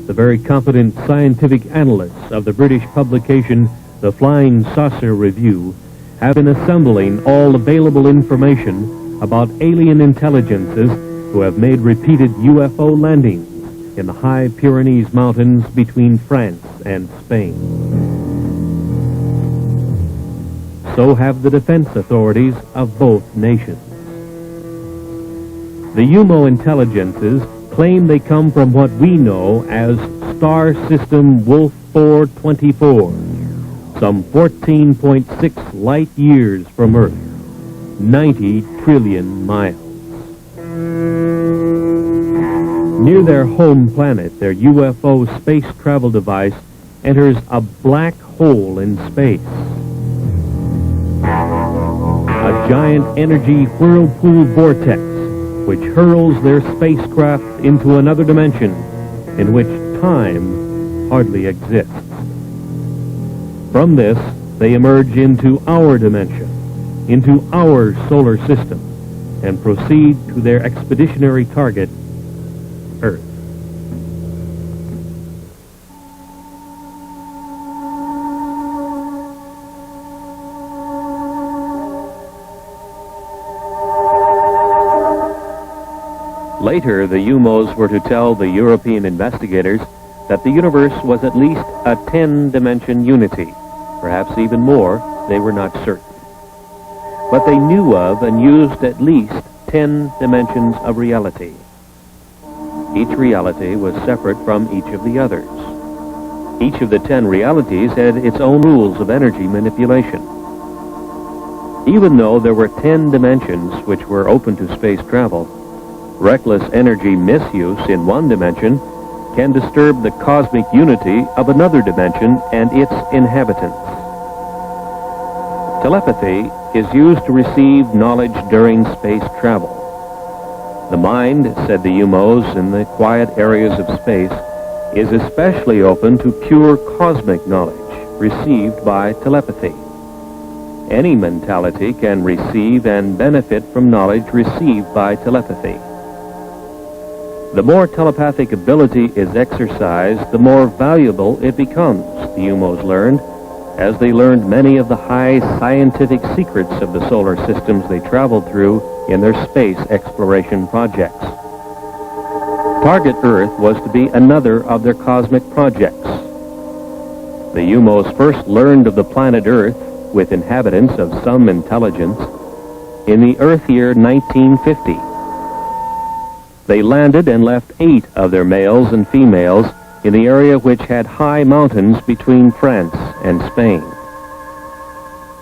the very competent scientific analysts of the British publication The Flying Saucer Review have been assembling all available information about alien intelligences who have made repeated UFO landings in the high Pyrenees Mountains between France and Spain. So have the defense authorities of both nations. The UMO intelligences claim they come from what we know as Star System Wolf 424, some 14.6 light years from Earth, 90 trillion miles. Near their home planet, their UFO space travel device enters a black hole in space. A giant energy whirlpool vortex which hurls their spacecraft into another dimension in which time hardly exists. From this, they emerge into our dimension, into our solar system, and proceed to their expeditionary target, Earth. Later, the UMOs were to tell the European investigators that the universe was at least a 10-dimension unity. Perhaps even more, they were not certain. But they knew of and used at least 10 dimensions of reality. Each reality was separate from each of the others. Each of the 10 realities had its own rules of energy manipulation. Even though there were 10 dimensions which were open to space travel, reckless energy misuse in one dimension can disturb the cosmic unity of another dimension and its inhabitants. Telepathy is used to receive knowledge during space travel. The mind, said the UMOs in the quiet areas of space, is especially open to pure cosmic knowledge received by telepathy. Any mentality can receive and benefit from knowledge received by telepathy. The more telepathic ability is exercised, the more valuable it becomes, the UMOs learned, as they learned many of the high scientific secrets of the solar systems they traveled through in their space exploration projects. Target Earth was to be another of their cosmic projects. The UMOs first learned of the planet Earth, with inhabitants of some intelligence, in the Earth year 1950. They landed and left 8 of their males and females in the area which had high mountains between France and Spain.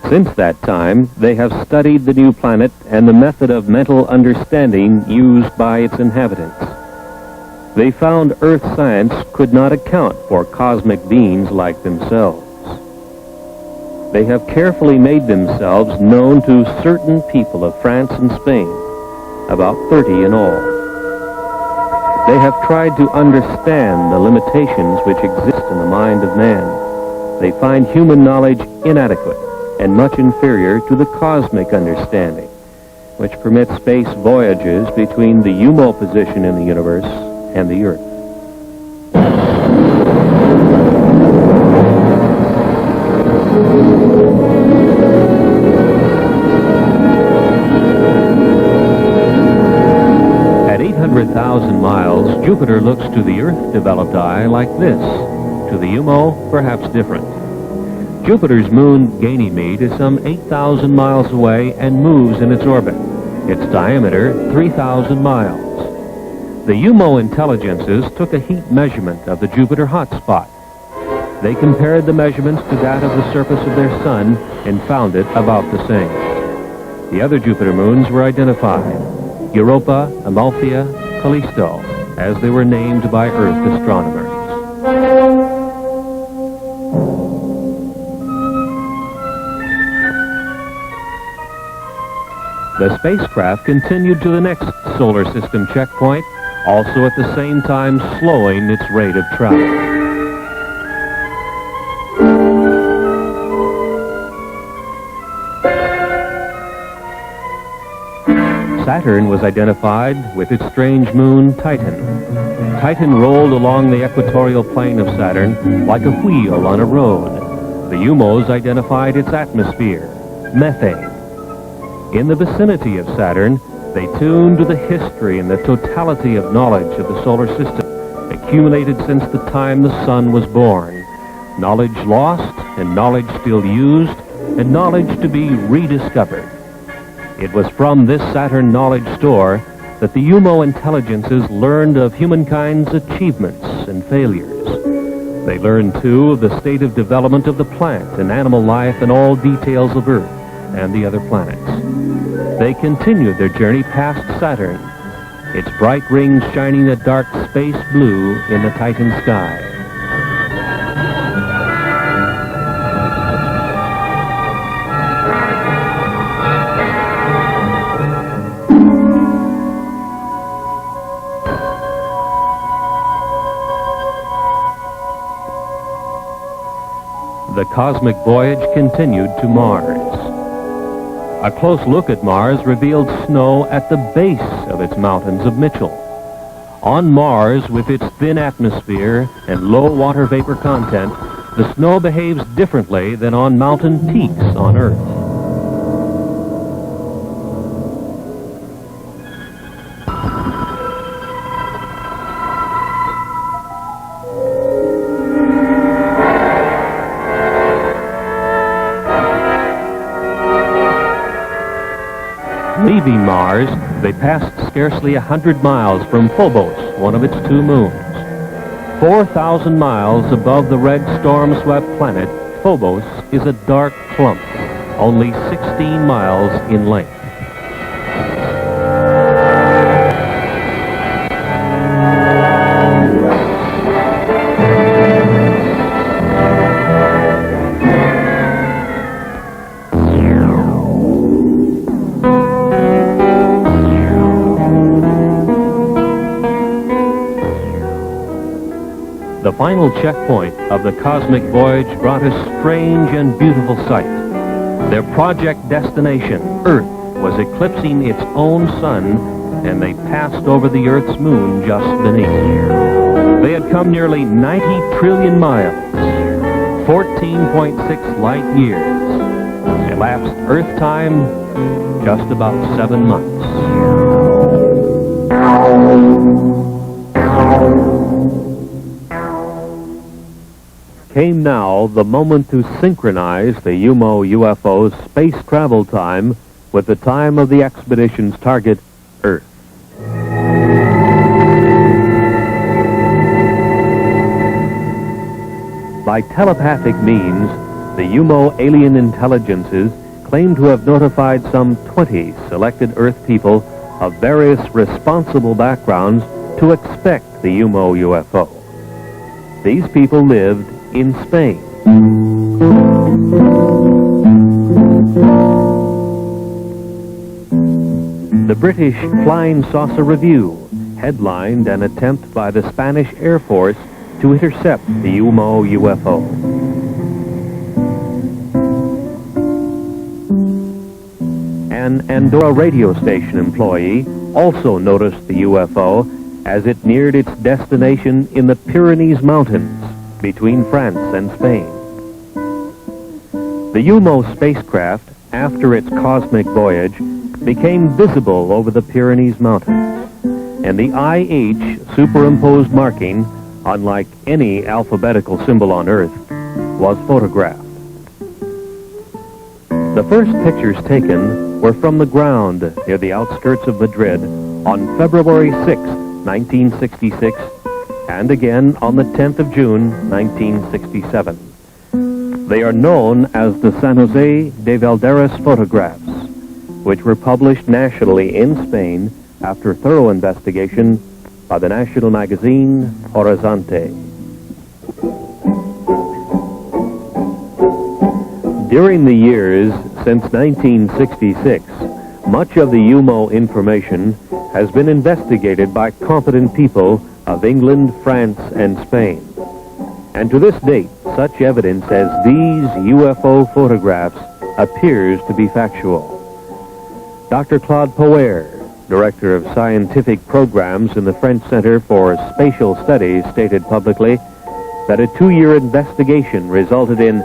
Since that time, they have studied the new planet and the method of mental understanding used by its inhabitants. They found Earth science could not account for cosmic beings like themselves. They have carefully made themselves known to certain people of France and Spain, about 30 in all. They have tried to understand the limitations which exist in the mind of man. They find human knowledge inadequate and much inferior to the cosmic understanding, which permits space voyages between the UMO position in the universe and the Earth. Jupiter looks to the Earth-developed eye like this. To the UMO, perhaps different. Jupiter's moon, Ganymede, is some 8,000 miles away and moves in its orbit. Its diameter, 3,000 miles. The UMO intelligences took a heat measurement of the Jupiter hotspot. They compared the measurements to that of the surface of their sun and found it about the same. The other Jupiter moons were identified: Europa, Amalthea, Callisto, as they were named by Earth astronomers. The spacecraft continued to the next solar system checkpoint, also at the same time slowing its rate of travel. Saturn was identified with its strange moon, Titan. Titan rolled along the equatorial plane of Saturn like a wheel on a road. The UMOs identified its atmosphere, methane. In the vicinity of Saturn, they tuned to the history and the totality of knowledge of the solar system, accumulated since the time the sun was born. Knowledge lost, and knowledge still used, and knowledge to be rediscovered. It was from this Saturn knowledge store that the UMO intelligences learned of humankind's achievements and failures. They learned, too, of the state of development of the plant and animal life and all details of Earth and the other planets. They continued their journey past Saturn, its bright rings shining a dark space blue in the Titan sky. The cosmic voyage continued to Mars. A close look at Mars revealed snow at the base of its mountains of Mitchell. On Mars, with its thin atmosphere and low water vapor content, the snow behaves differently than on mountain peaks on Earth. Leaving Mars, they passed scarcely 100 miles from Phobos, one of its two moons. 4,000 miles above the red storm-swept planet, Phobos is a dark clump, only 16 miles in length. The final checkpoint of the cosmic voyage brought a strange and beautiful sight. Their project destination, Earth, was eclipsing its own sun, and they passed over the Earth's moon just beneath. They had come nearly 90 trillion miles, 14.6 light years. Elapsed Earth time, just about 7 months. Came now the moment to synchronize the UMO UFO's space travel time with the time of the expedition's target, Earth. By telepathic means, the UMO alien intelligences claim to have notified some 20 selected Earth people of various responsible backgrounds to expect the UMO UFO. These people lived in Spain. The British Flying Saucer Review headlined an attempt by the Spanish Air Force to intercept the UMO UFO. An Andorra radio station employee also noticed the UFO as it neared its destination in the Pyrenees Mountains between France and Spain. The UMO spacecraft, after its cosmic voyage, became visible over the Pyrenees Mountains. and the IH superimposed marking, unlike any alphabetical symbol on Earth, was photographed. The first pictures taken were from the ground near the outskirts of Madrid on February 6, 1966, and again on the 10th of June, 1967. They are known as the San Jose de Valderas photographs, which were published nationally in Spain after thorough investigation by the national magazine Horizonte. During the years since 1966, much of the UMO information has been investigated by competent people of England, France, and Spain. And to this date, such evidence as these UFO photographs appears to be factual. Dr. Claude Poer, Director of Scientific Programs in the French Center for Spatial Studies, stated publicly that a 2-year investigation resulted in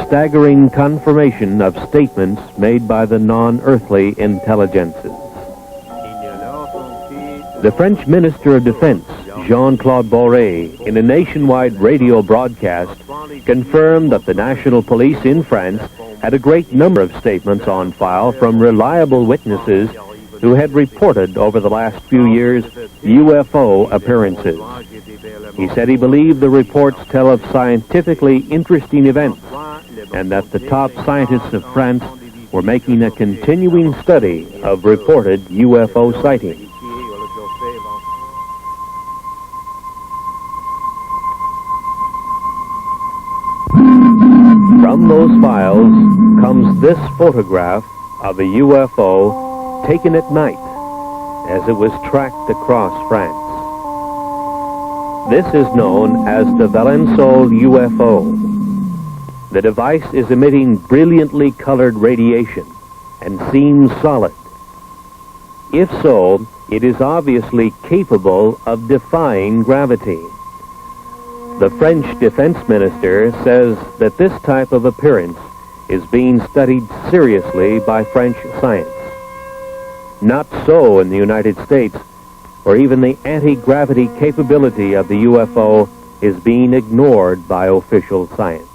staggering confirmation of statements made by the non-earthly intelligences. The French Minister of Defense, Jean-Claude Boré, in a nationwide radio broadcast, confirmed that the national police in France had a great number of statements on file from reliable witnesses who had reported over the last few years UFO appearances. He said he believed the reports tell of scientifically interesting events and that the top scientists of France were making a continuing study of reported UFO sightings. From those files comes this photograph of a UFO taken at night as it was tracked across France. This is known as the Valençol UFO. The device is emitting brilliantly colored radiation and seems solid. If so, it is obviously capable of defying gravity. The French defense minister says that this type of appearance is being studied seriously by French science. Not so in the United States, where even the anti-gravity capability of the UFO is being ignored by official science.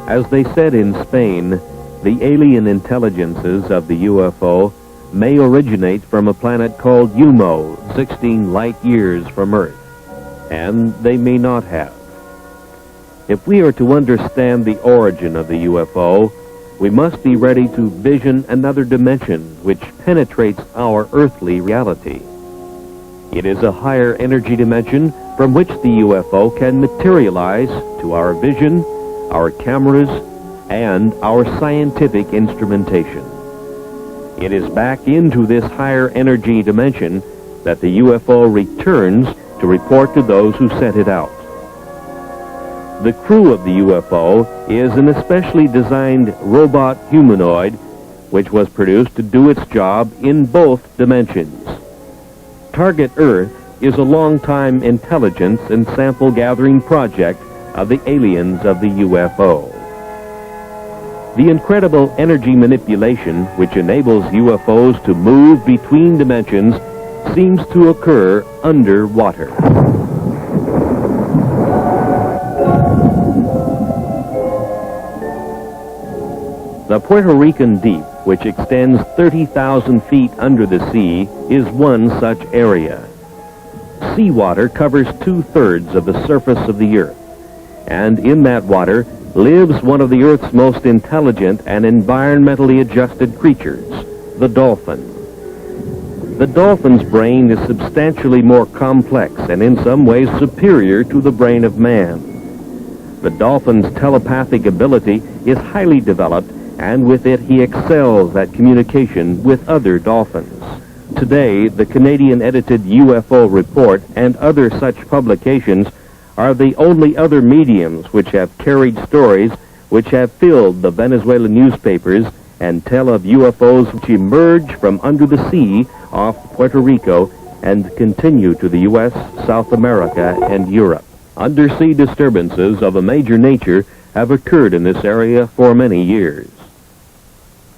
As they said in Spain, the alien intelligences of the UFO may originate from a planet called UMO, 16 light years from Earth, and they may not have. If we are to understand the origin of the UFO, we must be ready to vision another dimension which penetrates our earthly reality. It is a higher energy dimension from which the UFO can materialize to our vision, our cameras, and our scientific instrumentation. It is back into this higher energy dimension that the UFO returns to report to those who sent it out. The crew of the UFO is an especially designed robot humanoid which was produced to do its job in both dimensions. Target Earth is a long-time intelligence and sample gathering project of the aliens of the UFO. The incredible energy manipulation which enables UFOs to move between dimensions seems to occur underwater. The Puerto Rican Deep, which extends 30,000 feet under the sea, is one such area. Seawater covers 2/3 of the surface of the Earth, and in that water lives one of the Earth's most intelligent and environmentally adjusted creatures, the dolphin. The dolphin's brain is substantially more complex and in some ways superior to the brain of man. The dolphin's telepathic ability is highly developed, and with it he excels at communication with other dolphins. Today, the Canadian-edited UFO report and other such publications are the only other mediums which have carried stories which have filled the Venezuelan newspapers and tell of UFOs which emerge from under the sea off Puerto Rico and continue to the U.S., South America, and Europe. Undersea disturbances of a major nature have occurred in this area for many years.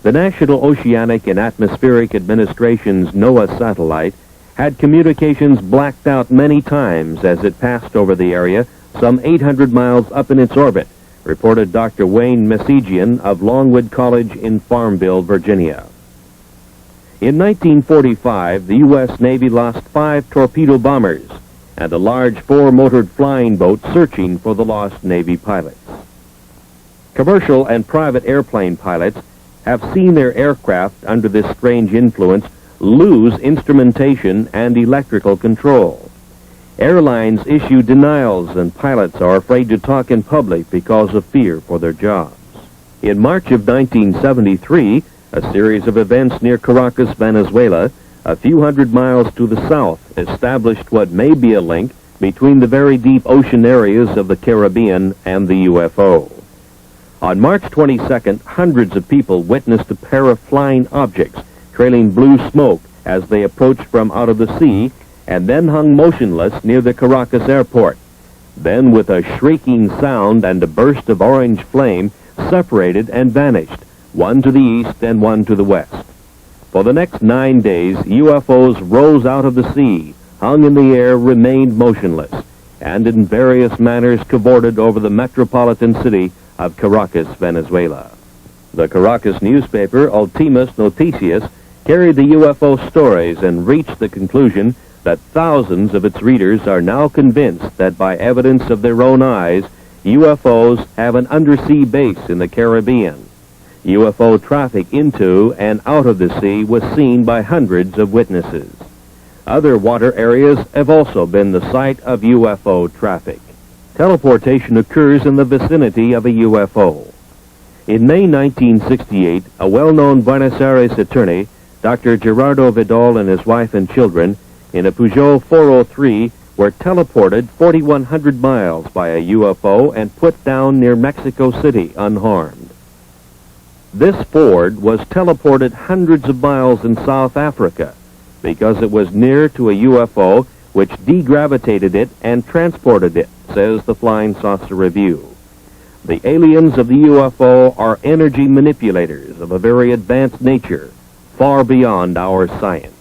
The National Oceanic and Atmospheric Administration's NOAA satellite had communications blacked out many times as it passed over the area some 800 miles up in its orbit, reported Dr. Wayne Messigian of Longwood College in Farmville, Virginia. In 1945, the U.S. Navy lost 5 torpedo bombers and a large 4-motored flying boat searching for the lost Navy pilots. Commercial and private airplane pilots have seen their aircraft under this strange influence lose instrumentation and electrical control. Airlines issue denials and pilots are afraid to talk in public because of fear for their jobs. In March of 1973, a series of events near Caracas, Venezuela, a few hundred miles to the south, established what may be a link between the very deep ocean areas of the Caribbean and the UFO. On March 22nd, hundreds of people witnessed a pair of flying objects trailing blue smoke as they approached from out of the sea and then hung motionless near the Caracas airport. Then, with a shrieking sound and a burst of orange flame, separated and vanished, one to the east and one to the west. For the next 9 days, UFOs rose out of the sea, hung in the air, remained motionless, and in various manners cavorted over the metropolitan city of Caracas, Venezuela. The Caracas newspaper, Ultimas Noticias, carried the UFO stories and reached the conclusion that thousands of its readers are now convinced that by evidence of their own eyes, UFOs have an undersea base in the Caribbean. UFO traffic into and out of the sea was seen by hundreds of witnesses. Other water areas have also been the site of UFO traffic. Teleportation occurs in the vicinity of a UFO. In May 1968, a well-known Buenos Aires attorney, Dr. Gerardo Vidal, and his wife and children, in a Peugeot 403, were teleported 4,100 miles by a UFO and put down near Mexico City unharmed. This Ford was teleported hundreds of miles in South Africa because it was near to a UFO which degravitated it and transported it, says the Flying Saucer Review. The aliens of the UFO are energy manipulators of a very advanced nature, far beyond our science.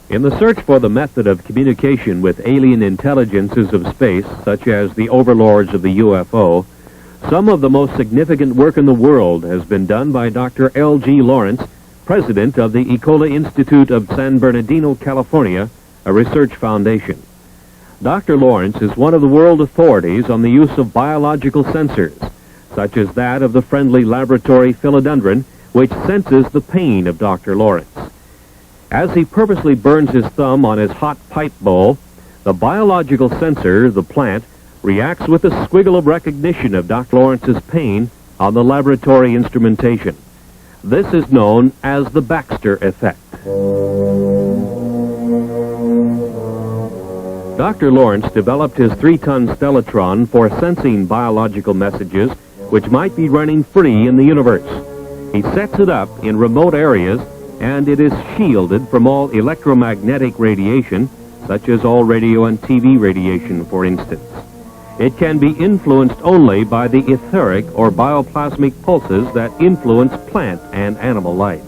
In the search for the method of communication with alien intelligences of space, such as the Overlords of the UFO, some of the most significant work in the world has been done by Dr. L.G. Lawrence, president of the Ecola Institute of San Bernardino, California, a research foundation. Dr. Lawrence is one of the world authorities on the use of biological sensors, such as that of the friendly laboratory philodendron, which senses the pain of Dr. Lawrence. As he purposely burns his thumb on his hot pipe bowl, the biological sensor, the plant, reacts with a squiggle of recognition of Dr. Lawrence's pain on the laboratory instrumentation. This is known as the Baxter effect. Dr. Lawrence developed his 3-ton stellatron for sensing biological messages which might be running free in the universe. He sets it up in remote areas, and it is shielded from all electromagnetic radiation, such as all radio and TV radiation, for instance. It can be influenced only by the etheric or bioplasmic pulses that influence plant and animal life.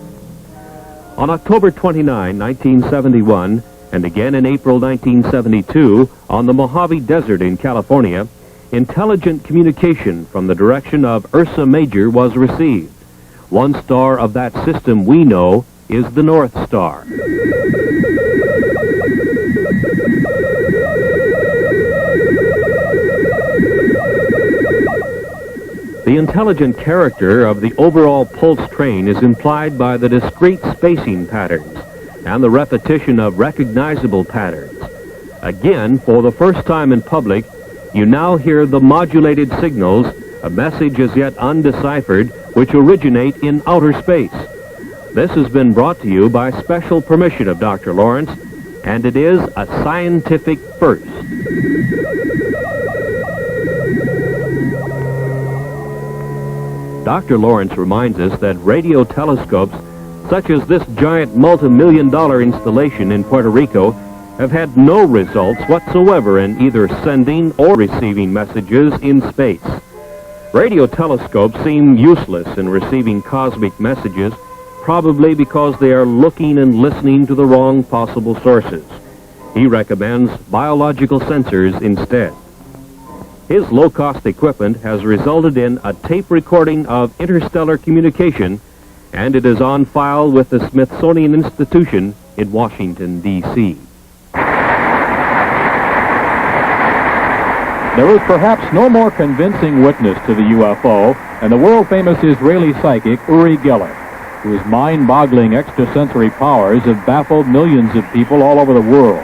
On October 29, 1971, and again in April 1972, on the Mojave Desert in California, intelligent communication from the direction of Ursa Major was received. One star of that system we know is the North Star. The intelligent character of the overall pulse train is implied by the discrete spacing patterns and the repetition of recognizable patterns. Again, for the first time in public, you now hear the modulated signals, a message as yet undeciphered, which originate in outer space. This has been brought to you by special permission of Dr. Lawrence, and it is a scientific first. Dr. Lawrence reminds us that radio telescopes, such as this giant multi-million-dollar installation in Puerto Rico, have had no results whatsoever in either sending or receiving messages in space. Radio telescopes seem useless in receiving cosmic messages, probably because they are looking and listening to the wrong possible sources. He recommends biological sensors instead. His low-cost equipment has resulted in a tape recording of interstellar communication, and it is on file with the Smithsonian Institution in Washington, D.C. There is perhaps no more convincing witness to the UFO than the world-famous Israeli psychic Uri Geller, whose mind-boggling extrasensory powers have baffled millions of people all over the world.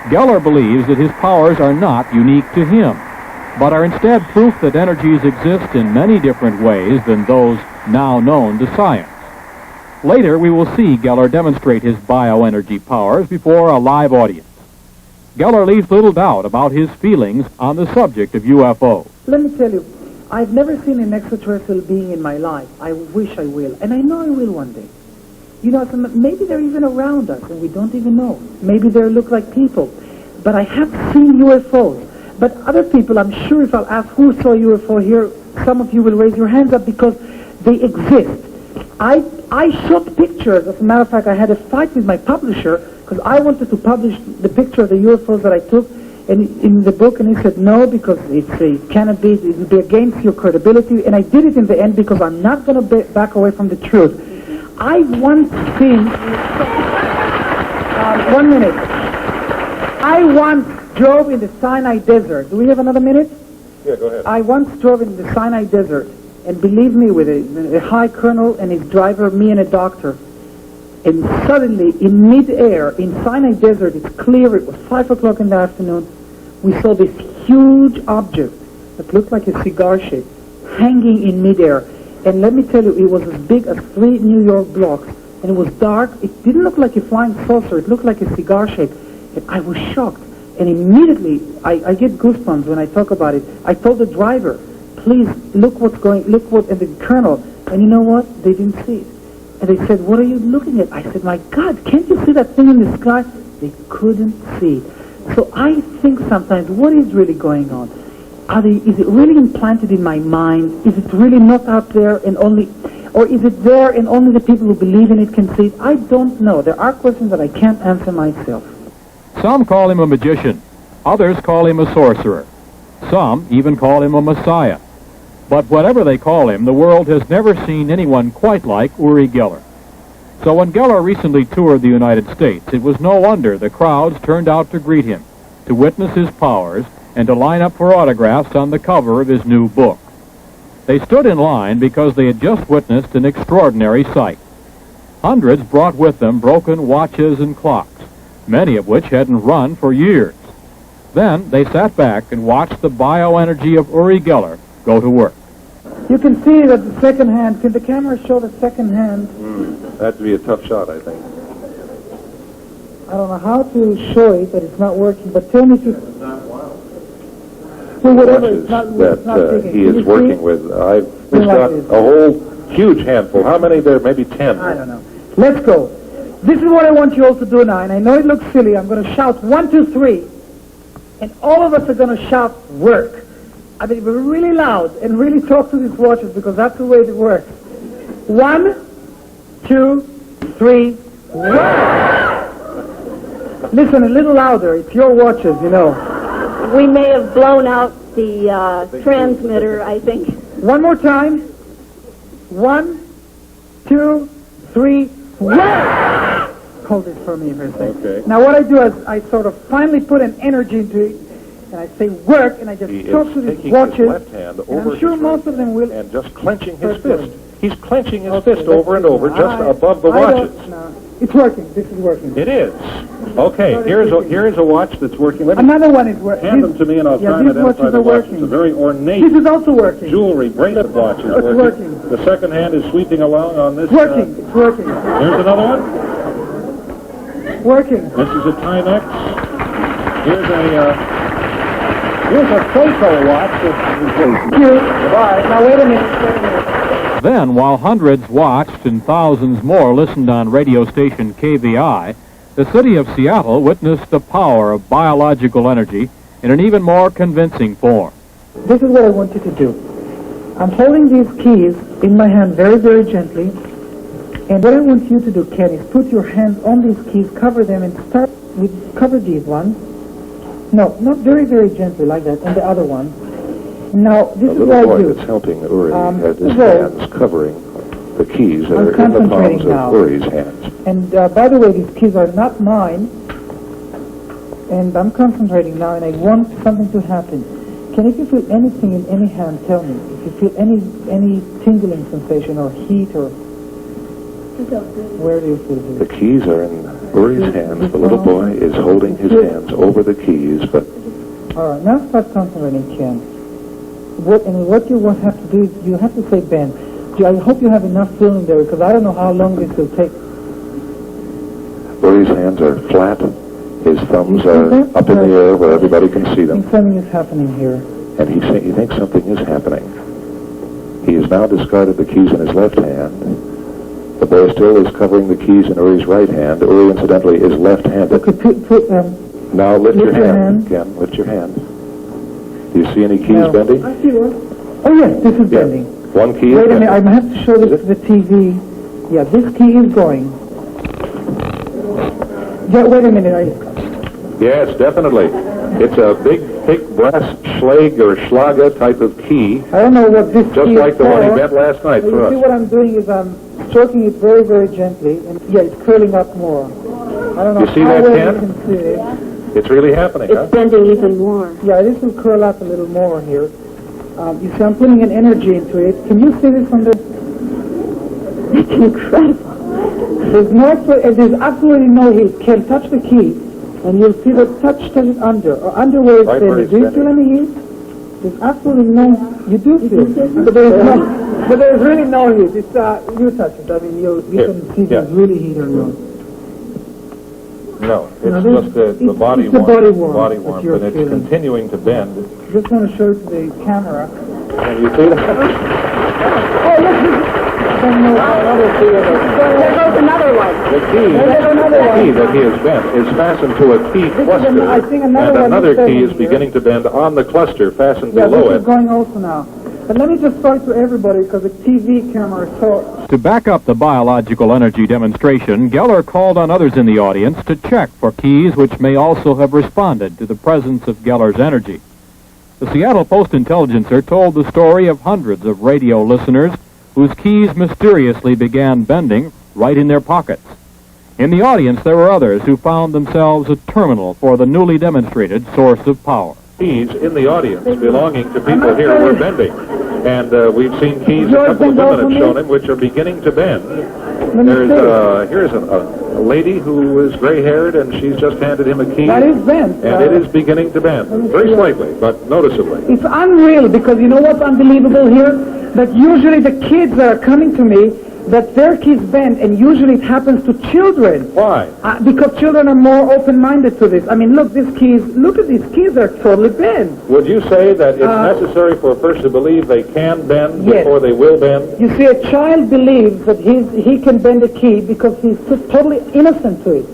Geller believes that his powers are not unique to him, but are instead proof that energies exist in many different ways than those now known to science. Later, we will see Geller demonstrate his bioenergy powers before a live audience. Geller leaves little doubt about his feelings on the subject of UFOs. Let me tell you, I've never seen an extraterrestrial being in my life. I wish I will, and I know I will one day. You know, maybe they're even around us and we don't even know. Maybe they look like people. But I have seen UFOs. But other people, I'm sure if I'll ask who saw UFO here, some of you will raise your hands up because they exist. I shot pictures. As a matter of fact, I had a fight with my publisher because I wanted to publish the picture of the UFOs that I took in the book, and he said no because it cannot be, it would be against your credibility, and I did it in the end because I'm not going to back away from the truth. I once seen, 1 minute, I once drove in the Sinai Desert. Do we have another minute? Yeah, go ahead. I once drove in the Sinai Desert, and believe me, with a high colonel and his driver, me and a doctor, and suddenly, in mid-air, in Sinai Desert, it's clear, it was 5 o'clock in the afternoon, we saw this huge object that looked like a cigar shape hanging in mid-air. And let me tell you, it was as big as 3 New York blocks, and it was dark. It didn't look like a flying saucer. It looked like a cigar shape. And I was shocked. And immediately, I get goosebumps when I talk about it. I told the driver, please, and the colonel, and you know what? They didn't see it. And they said, what are you looking at? I said, my God, can't you see that thing in the sky? They couldn't see it. So I think sometimes, what is really going on? Is it really implanted in my mind? Is it really not out there and only, or is it there and only the people who believe in it can see it? I don't know. There are questions that I can't answer myself. Some call him a magician. Others call him a sorcerer. Some even call him a messiah. But whatever they call him, the world has never seen anyone quite like Uri Geller. So when Geller recently toured the United States, it was no wonder the crowds turned out to greet him, to witness his powers, and to line up for autographs on the cover of his new book. They stood in line because they had just witnessed an extraordinary sight. Hundreds brought with them broken watches and clocks, many of which hadn't run for years. Then they sat back and watched the bioenergy of Uri Geller go to work. You can see that the second hand, can the camera show the second hand? That'd be a tough shot, I think. I don't know how to show it, but it's not working, but tell me to... Well, whatever, it's not digging. He is working with. He's got a whole huge handful. How many there? Maybe 10. I don't know. Let's go. This is what I want you all to do now, and I know it looks silly. I'm going to shout 1, 2, 3, and all of us are going to shout work. I mean, we're really loud and really talk to these watches because that's the way it works. 1, 2, 3, work! Listen a little louder. It's your watches, you know. We may have blown out the transmitter, I think. One more time. 1, 2, 3, work! Hold it for me for a second. Okay. Now what I do is I sort of finally put an energy into it, and I say work, and I just talk to these watches. His left hand over I'm sure most of them will. And just clenching his fist. He's clenching his fist over and over, just above the watches. No. It's working. This is working. It is. Okay, here's a watch that's working. Another one is working. Hand them to me and I'll try and identify the watch. It's a very ornate this is also working. Jewelry bracelet watch is working. The second hand is sweeping along on this. It's working. It's working. Here's another one. Working. This is a Timex. Here's a Seiko watch. Goodbye. Now wait a minute. Then, while hundreds watched and thousands more listened on radio station KVI, the city of Seattle witnessed the power of biological energy in an even more convincing form. This is what I want you to do. I'm holding these keys in my hand very, very gently. And what I want you to do, Ken, is put your hands on these keys, cover them, and start with, cover these ones. No, not very, very gently like that, and the other one. Now, this is what I do. The little boy that's helping Uri has his hands covering the keys that are in the palms of Uri's hands. And by the way, these keys are not mine. And I'm concentrating now, and I want something to happen. Can if you feel anything in any hand, tell me. If you feel any tingling sensation or heat or... Where do you feel it? The keys are in Uri's hands. The little boy is holding his hands over the keys, but... All right, now start concentrating, Ken. What you will have to do is you have to say Ben. I hope you have enough feeling there, because I don't know how long this will take. Uri's hands are flat. His thumbs are up in the air where everybody can see them. Something is happening here. And he thinks something is happening. He has now discarded the keys in his left hand. The boy still is covering the keys in Uri's right hand. Uri, incidentally, is left-handed. Now lift your hand. Ken, lift your hand. Do you see any keys bending? I see one. Oh, yes, this is bending. One key Wait a minute, I have to show this to the TV. Yeah, this key is going. Yeah, wait a minute. Yes, definitely. It's a big, thick brass schlag or schlager type of key. I don't know what this just key like is the one he for. bent last night for You us. see what I'm doing is I'm stroking it very, very gently, and yeah, it's curling up more. I don't know You see how that, well Ken? you can see it. It's really happening, huh? It's bending even more. Yeah, this will curl up a little more here. You see, I'm putting an energy into it. Can you see this from the... It's incredible. There's absolutely no heat. Can touch the key, and you'll see the touch it under, or under where it's bending. Do you feel any heat? There's absolutely no... You do feel it. But there's really no heat. It's, you touch it. I mean, you can see there's really heat or not. No, it's just the body warmth. Body warmth, and it's continuing to bend. Just want to show it to the camera. Can you see that? Oh, look! There goes another one. The key that he has bent is fastened to a key cluster, and another key is beginning to bend on the cluster fastened below this it. is going also now. But let me just show it to everybody, because the TV camera is so... To back up the biological energy demonstration, Geller called on others in the audience to check for keys which may also have responded to the presence of Geller's energy. The Seattle Post-Intelligencer told the story of hundreds of radio listeners whose keys mysteriously began bending right in their pockets. In the audience, there were others who found themselves a terminal for the newly demonstrated source of power. Keys in the audience belonging to people here were bending. And we've seen keys a couple of women have shown him which are beginning to bend. Here's a lady who is gray-haired, and she's just handed him a key. That is bent. And it is beginning to bend. Very slightly, but noticeably. It's unreal, because you know what's unbelievable here? That usually the kids that are coming to me, that their keys bend, and usually it happens to children. Why? Because children are more open-minded to this. I mean, look at these keys are totally bent. Would you say that it's necessary for a person to believe they can bend before they will bend? You see, a child believes that he can bend a key because he's totally innocent to it.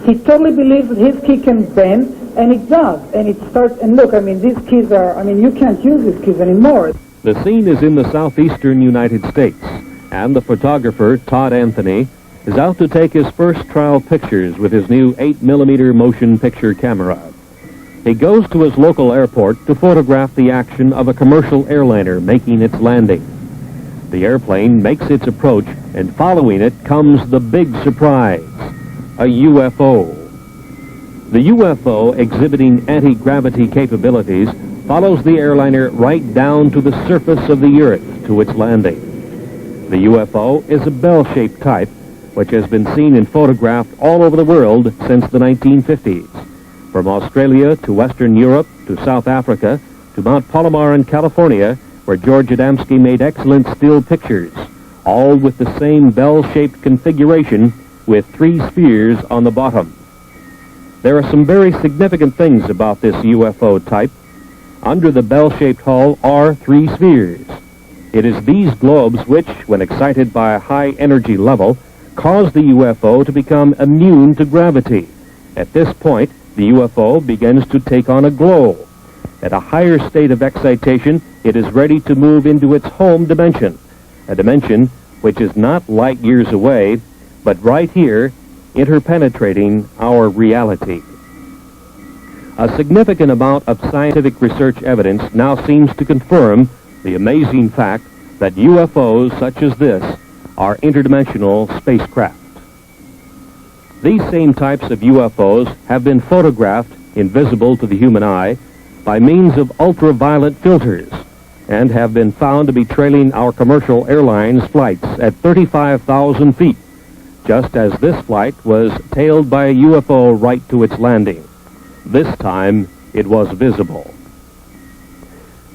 He totally believes that his key can bend, and it does. And it starts, and look, I mean, these keys are, I mean, you can't use these keys anymore. The scene is in the southeastern United States, and the photographer, Todd Anthony, is out to take his first trial pictures with his new 8mm motion picture camera. He goes to his local airport to photograph the action of a commercial airliner making its landing. The airplane makes its approach, and following it comes the big surprise, a UFO. The UFO, exhibiting anti-gravity capabilities, follows the airliner right down to the surface of the Earth to its landing. The UFO is a bell-shaped type, which has been seen and photographed all over the world since the 1950s. From Australia to Western Europe to South Africa to Mount Palomar in California, where George Adamski made excellent still pictures, all with the same bell-shaped configuration with 3 spheres on the bottom. There are some very significant things about this UFO type. Under the bell-shaped hull are 3 spheres. It is these globes which, when excited by a high energy level, cause the UFO to become immune to gravity. At this point, the UFO begins to take on a glow. At a higher state of excitation, it is ready to move into its home dimension, a dimension which is not light years away, but right here, interpenetrating our reality. A significant amount of scientific research evidence now seems to confirm the amazing fact that UFOs such as this are interdimensional spacecraft. These same types of UFOs have been photographed invisible to the human eye by means of ultraviolet filters and have been found to be trailing our commercial airlines flights at 35,000 feet, just as this flight was tailed by a UFO right to its landing. This time, it was visible.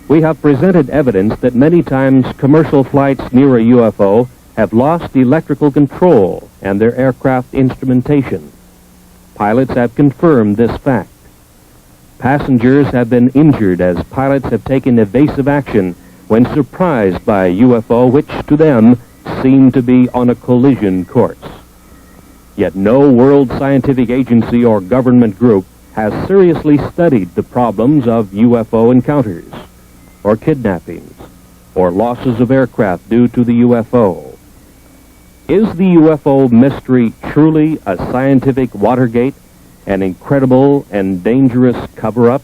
We have presented evidence that many times commercial flights near a UFO have lost electrical control and their aircraft instrumentation. Pilots have confirmed this fact. Passengers have been injured as pilots have taken evasive action when surprised by a UFO which to them seemed to be on a collision course. Yet no world scientific agency or government group has seriously studied the problems of UFO encounters, or kidnappings, or losses of aircraft due to the UFO. Is the UFO mystery truly a scientific Watergate, an incredible and dangerous cover-up?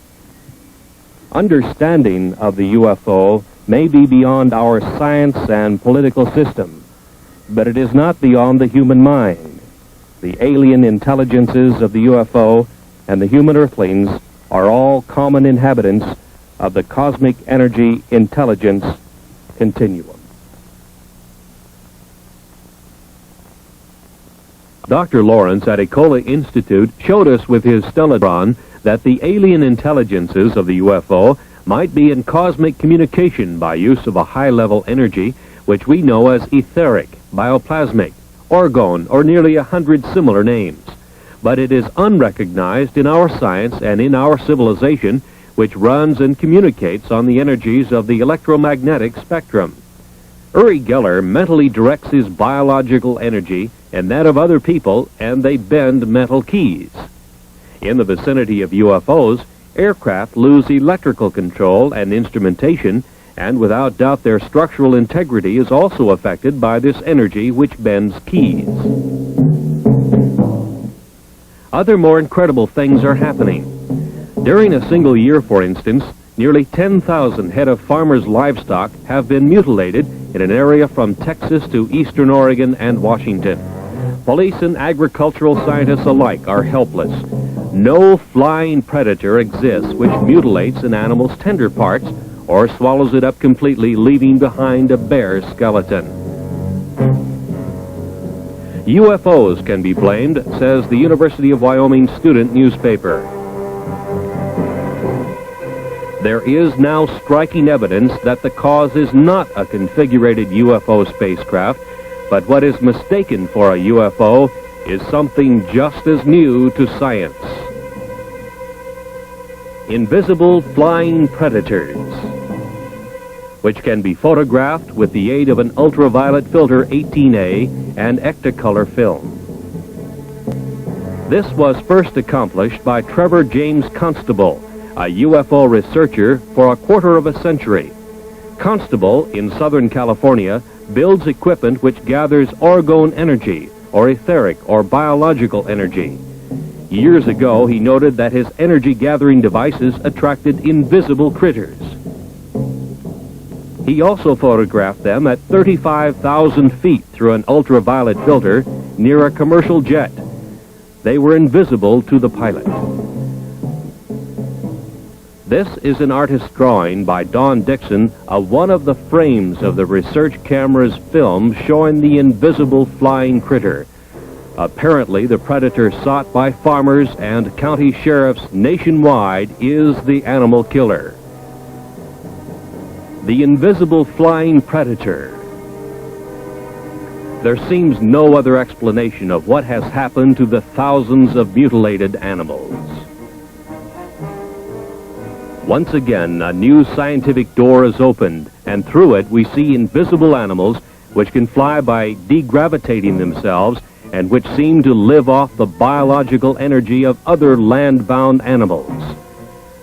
Understanding of the UFO may be beyond our science and political system, but it is not beyond the human mind. The alien intelligences of the UFO and the human earthlings are all common inhabitants of the cosmic energy intelligence continuum. Dr. Lawrence at Ecola Institute showed us with his stellatron that the alien intelligences of the UFO might be in cosmic communication by use of a high-level energy which we know as etheric, bioplasmic, orgone, or nearly 100 similar names. But it is unrecognized in our science and in our civilization, which runs and communicates on the energies of the electromagnetic spectrum. Uri Geller mentally directs his biological energy and that of other people, and they bend metal keys. In the vicinity of UFOs, aircraft lose electrical control and instrumentation, and without doubt their structural integrity is also affected by this energy which bends keys. Other more incredible things are happening. During a single year, for instance, nearly 10,000 head of farmers' livestock have been mutilated in an area from Texas to eastern Oregon and Washington. Police and agricultural scientists alike are helpless. No flying predator exists which mutilates an animal's tender parts or swallows it up completely, leaving behind a bare skeleton. UFOs can be blamed, says the University of Wyoming student newspaper. There is now striking evidence that the cause is not a configurated UFO spacecraft, but what is mistaken for a UFO is something just as new to science. Invisible flying predators, which can be photographed with the aid of an ultraviolet filter 18A and Ectacolor film. This was first accomplished by Trevor James Constable, a UFO researcher for a quarter of a century. Constable, in Southern California, builds equipment which gathers orgone energy, or etheric or biological energy. Years ago, he noted that his energy-gathering devices attracted invisible critters. He also photographed them at 35,000 feet through an ultraviolet filter near a commercial jet. They were invisible to the pilot. This is an artist's drawing by Don Dixon of one of the frames of the research camera's film showing the invisible flying critter. Apparently, the predator sought by farmers and county sheriffs nationwide is the animal killer. The invisible flying predator. There seems no other explanation of what has happened to the thousands of mutilated animals. Once again, a new scientific door is opened, and through it we see invisible animals which can fly by degravitating themselves and which seem to live off the biological energy of other land-bound animals.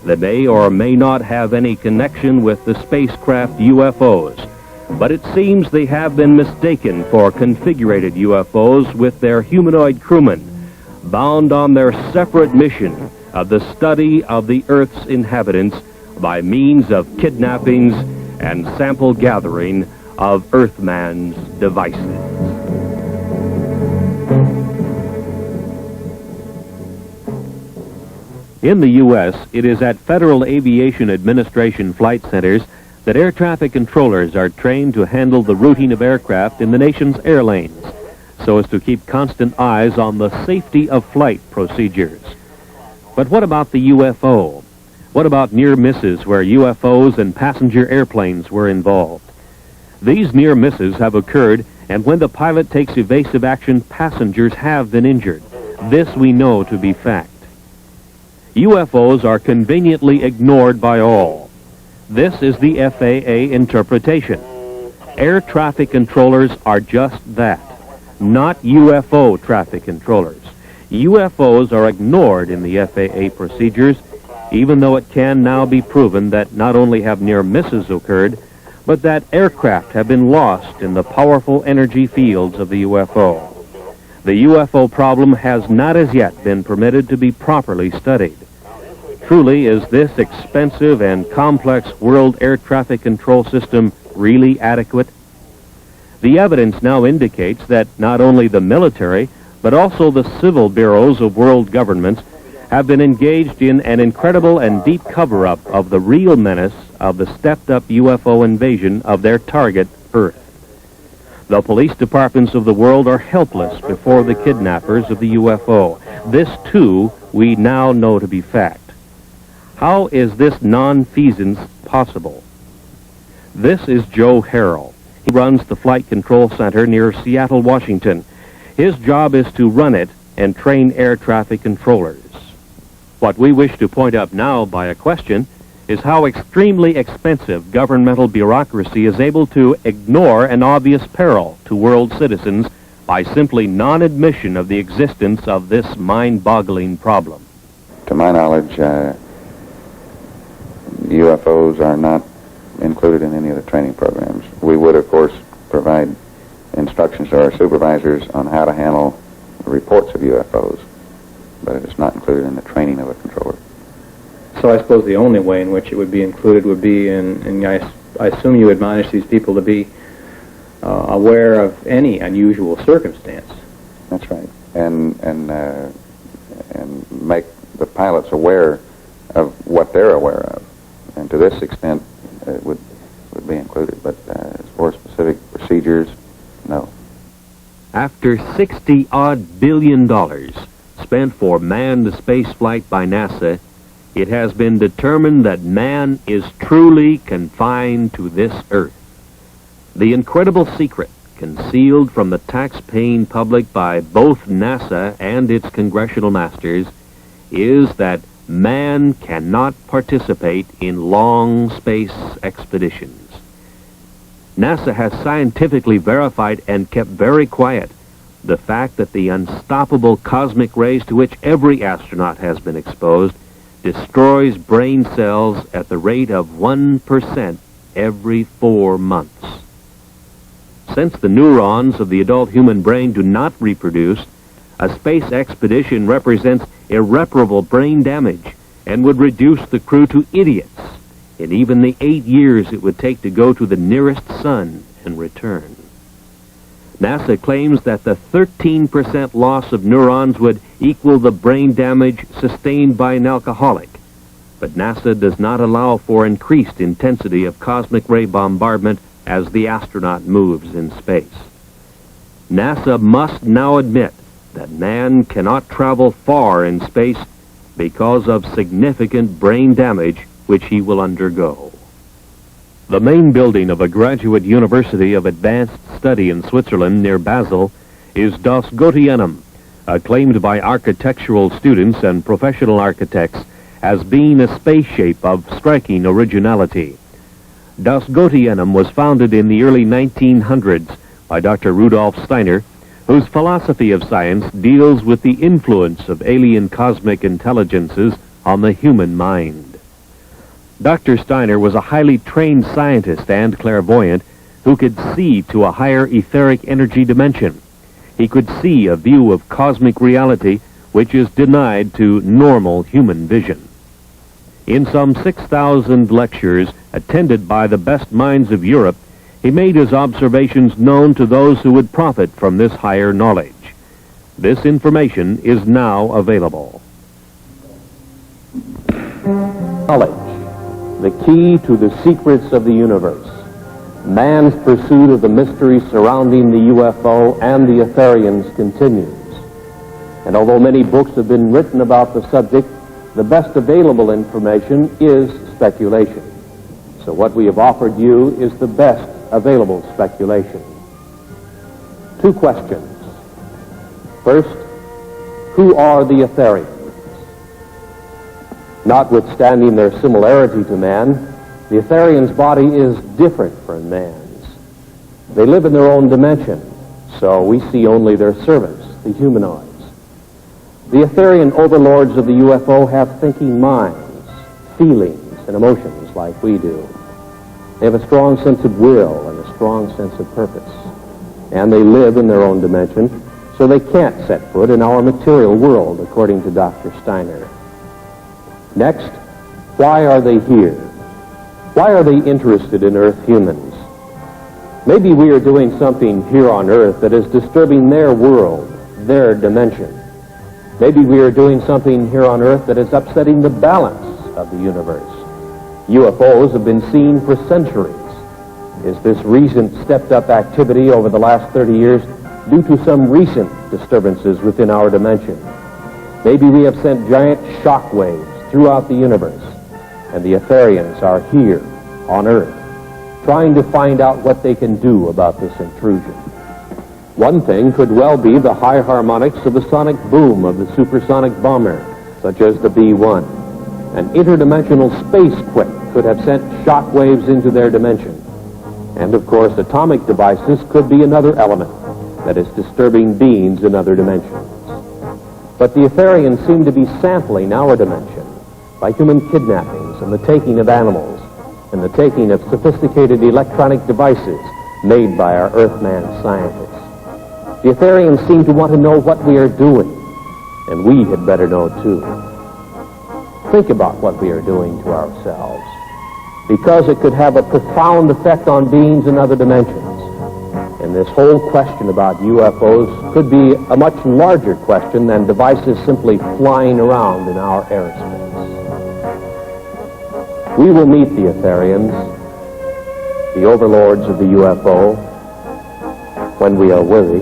They may or may not have any connection with the spacecraft UFOs, but it seems they have been mistaken for configurated UFOs with their humanoid crewmen, bound on their separate mission of the study of the Earth's inhabitants by means of kidnappings and sample gathering of Earthman's devices. In the U.S., it is at Federal Aviation Administration flight centers that air traffic controllers are trained to handle the routing of aircraft in the nation's air lanes, so as to keep constant eyes on the safety of flight procedures. But what about the UFO? What about near misses where UFOs and passenger airplanes were involved? These near misses have occurred, and when the pilot takes evasive action, passengers have been injured. This we know to be fact. UFOs are conveniently ignored by all. This is the FAA interpretation. Air traffic controllers are just that, not UFO traffic controllers. UFOs are ignored in the FAA procedures, even though it can now be proven that not only have near misses occurred, but that aircraft have been lost in the powerful energy fields of the UFO. The UFO problem has not as yet been permitted to be properly studied. Truly, is this expensive and complex world air traffic control system really adequate? The evidence now indicates that not only the military, but also the civil bureaus of world governments have been engaged in an incredible and deep cover-up of the real menace of the stepped-up UFO invasion of their target, Earth. The police departments of the world are helpless before the kidnappers of the UFO. This, too, we now know to be fact. How is this nonfeasance possible? This is Joe Harrell. He runs the Flight Control Center near Seattle, Washington. His job is to run it and train air traffic controllers. What we wish to point out now by a question is how extremely expensive governmental bureaucracy is able to ignore an obvious peril to world citizens by simply non-admission of the existence of this mind-boggling problem. To my knowledge, UFOs are not included in any of the training programs. We would, of course, provide instructions to our supervisors on how to handle the reports of UFOs, but it is not included in the training of a controller. So I suppose the only way in which it would be included would be in I assume you admonish these people to be aware of any unusual circumstance. That's right, and make the pilots aware of what they're aware of, and to this extent it would be included. But as for specific procedures, no. After $60-odd billion spent for manned spaceflight by NASA, it has been determined that man is truly confined to this Earth. The incredible secret concealed from the tax-paying public by both NASA and its congressional masters is that man cannot participate in long space expeditions. NASA has scientifically verified and kept very quiet the fact that the unstoppable cosmic rays to which every astronaut has been exposed destroys brain cells at the rate of 1% every 4 months. Since the neurons of the adult human brain do not reproduce, a space expedition represents irreparable brain damage and would reduce the crew to idiots in even the 8 years it would take to go to the nearest sun and return. NASA claims that the 13% loss of neurons would equal the brain damage sustained by an alcoholic, but NASA does not allow for increased intensity of cosmic ray bombardment as the astronaut moves in space. NASA must now admit that man cannot travel far in space because of significant brain damage which he will undergo. The main building of a graduate university of advanced study in Switzerland near Basel is Das Gotienum, acclaimed by architectural students and professional architects as being a space shape of striking originality. Das Gotienum was founded in the early 1900s by Dr. Rudolf Steiner, whose philosophy of science deals with the influence of alien cosmic intelligences on the human mind. Dr. Steiner was a highly trained scientist and clairvoyant who could see to a higher etheric energy dimension. He could see a view of cosmic reality which is denied to normal human vision. In some 6,000 lectures attended by the best minds of Europe, he made his observations known to those who would profit from this higher knowledge. This information is now available. Knowledge, the key to the secrets of the universe. Man's pursuit of the mystery surrounding the UFO and the Etherians continues. And although many books have been written about the subject, the best available information is speculation. So what we have offered you is the best available speculation. 2 questions. First, who are the Etherians? Notwithstanding their similarity to man, the Etherians' body is different from man's. They live in their own dimension, so we see only their servants, the humanoids. The Etherian overlords of the UFO have thinking minds, feelings, and emotions like we do. They have a strong sense of will and a strong sense of purpose. And they live in their own dimension, so they can't set foot in our material world, according to Dr. Steiner. Next, why are they here? Why are they interested in Earth humans? Maybe we are doing something here on Earth that is disturbing their world, their dimension. Maybe we are doing something here on Earth that is upsetting the balance of the universe. UFOs have been seen for centuries. Is this recent stepped-up activity over the last 30 years due to some recent disturbances within our dimension? Maybe we have sent giant shock waves throughout the universe, and the Etherians are here on Earth, trying to find out what they can do about this intrusion. One thing could well be the high harmonics of the sonic boom of the supersonic bomber, such as the B-1. An interdimensional space quake could have sent shock waves into their dimension. And of course, atomic devices could be another element that is disturbing beings in other dimensions. But the Etherians seem to be sampling our dimension by human kidnappings and the taking of animals and the taking of sophisticated electronic devices made by our Earthman scientists. The Etherians seem to want to know what we are doing, and we had better know too. Think about what we are doing to ourselves, because it could have a profound effect on beings in other dimensions. And this whole question about UFOs could be a much larger question than devices simply flying around in our airspace. We will meet the Etherians, the overlords of the UFO, when we are worthy.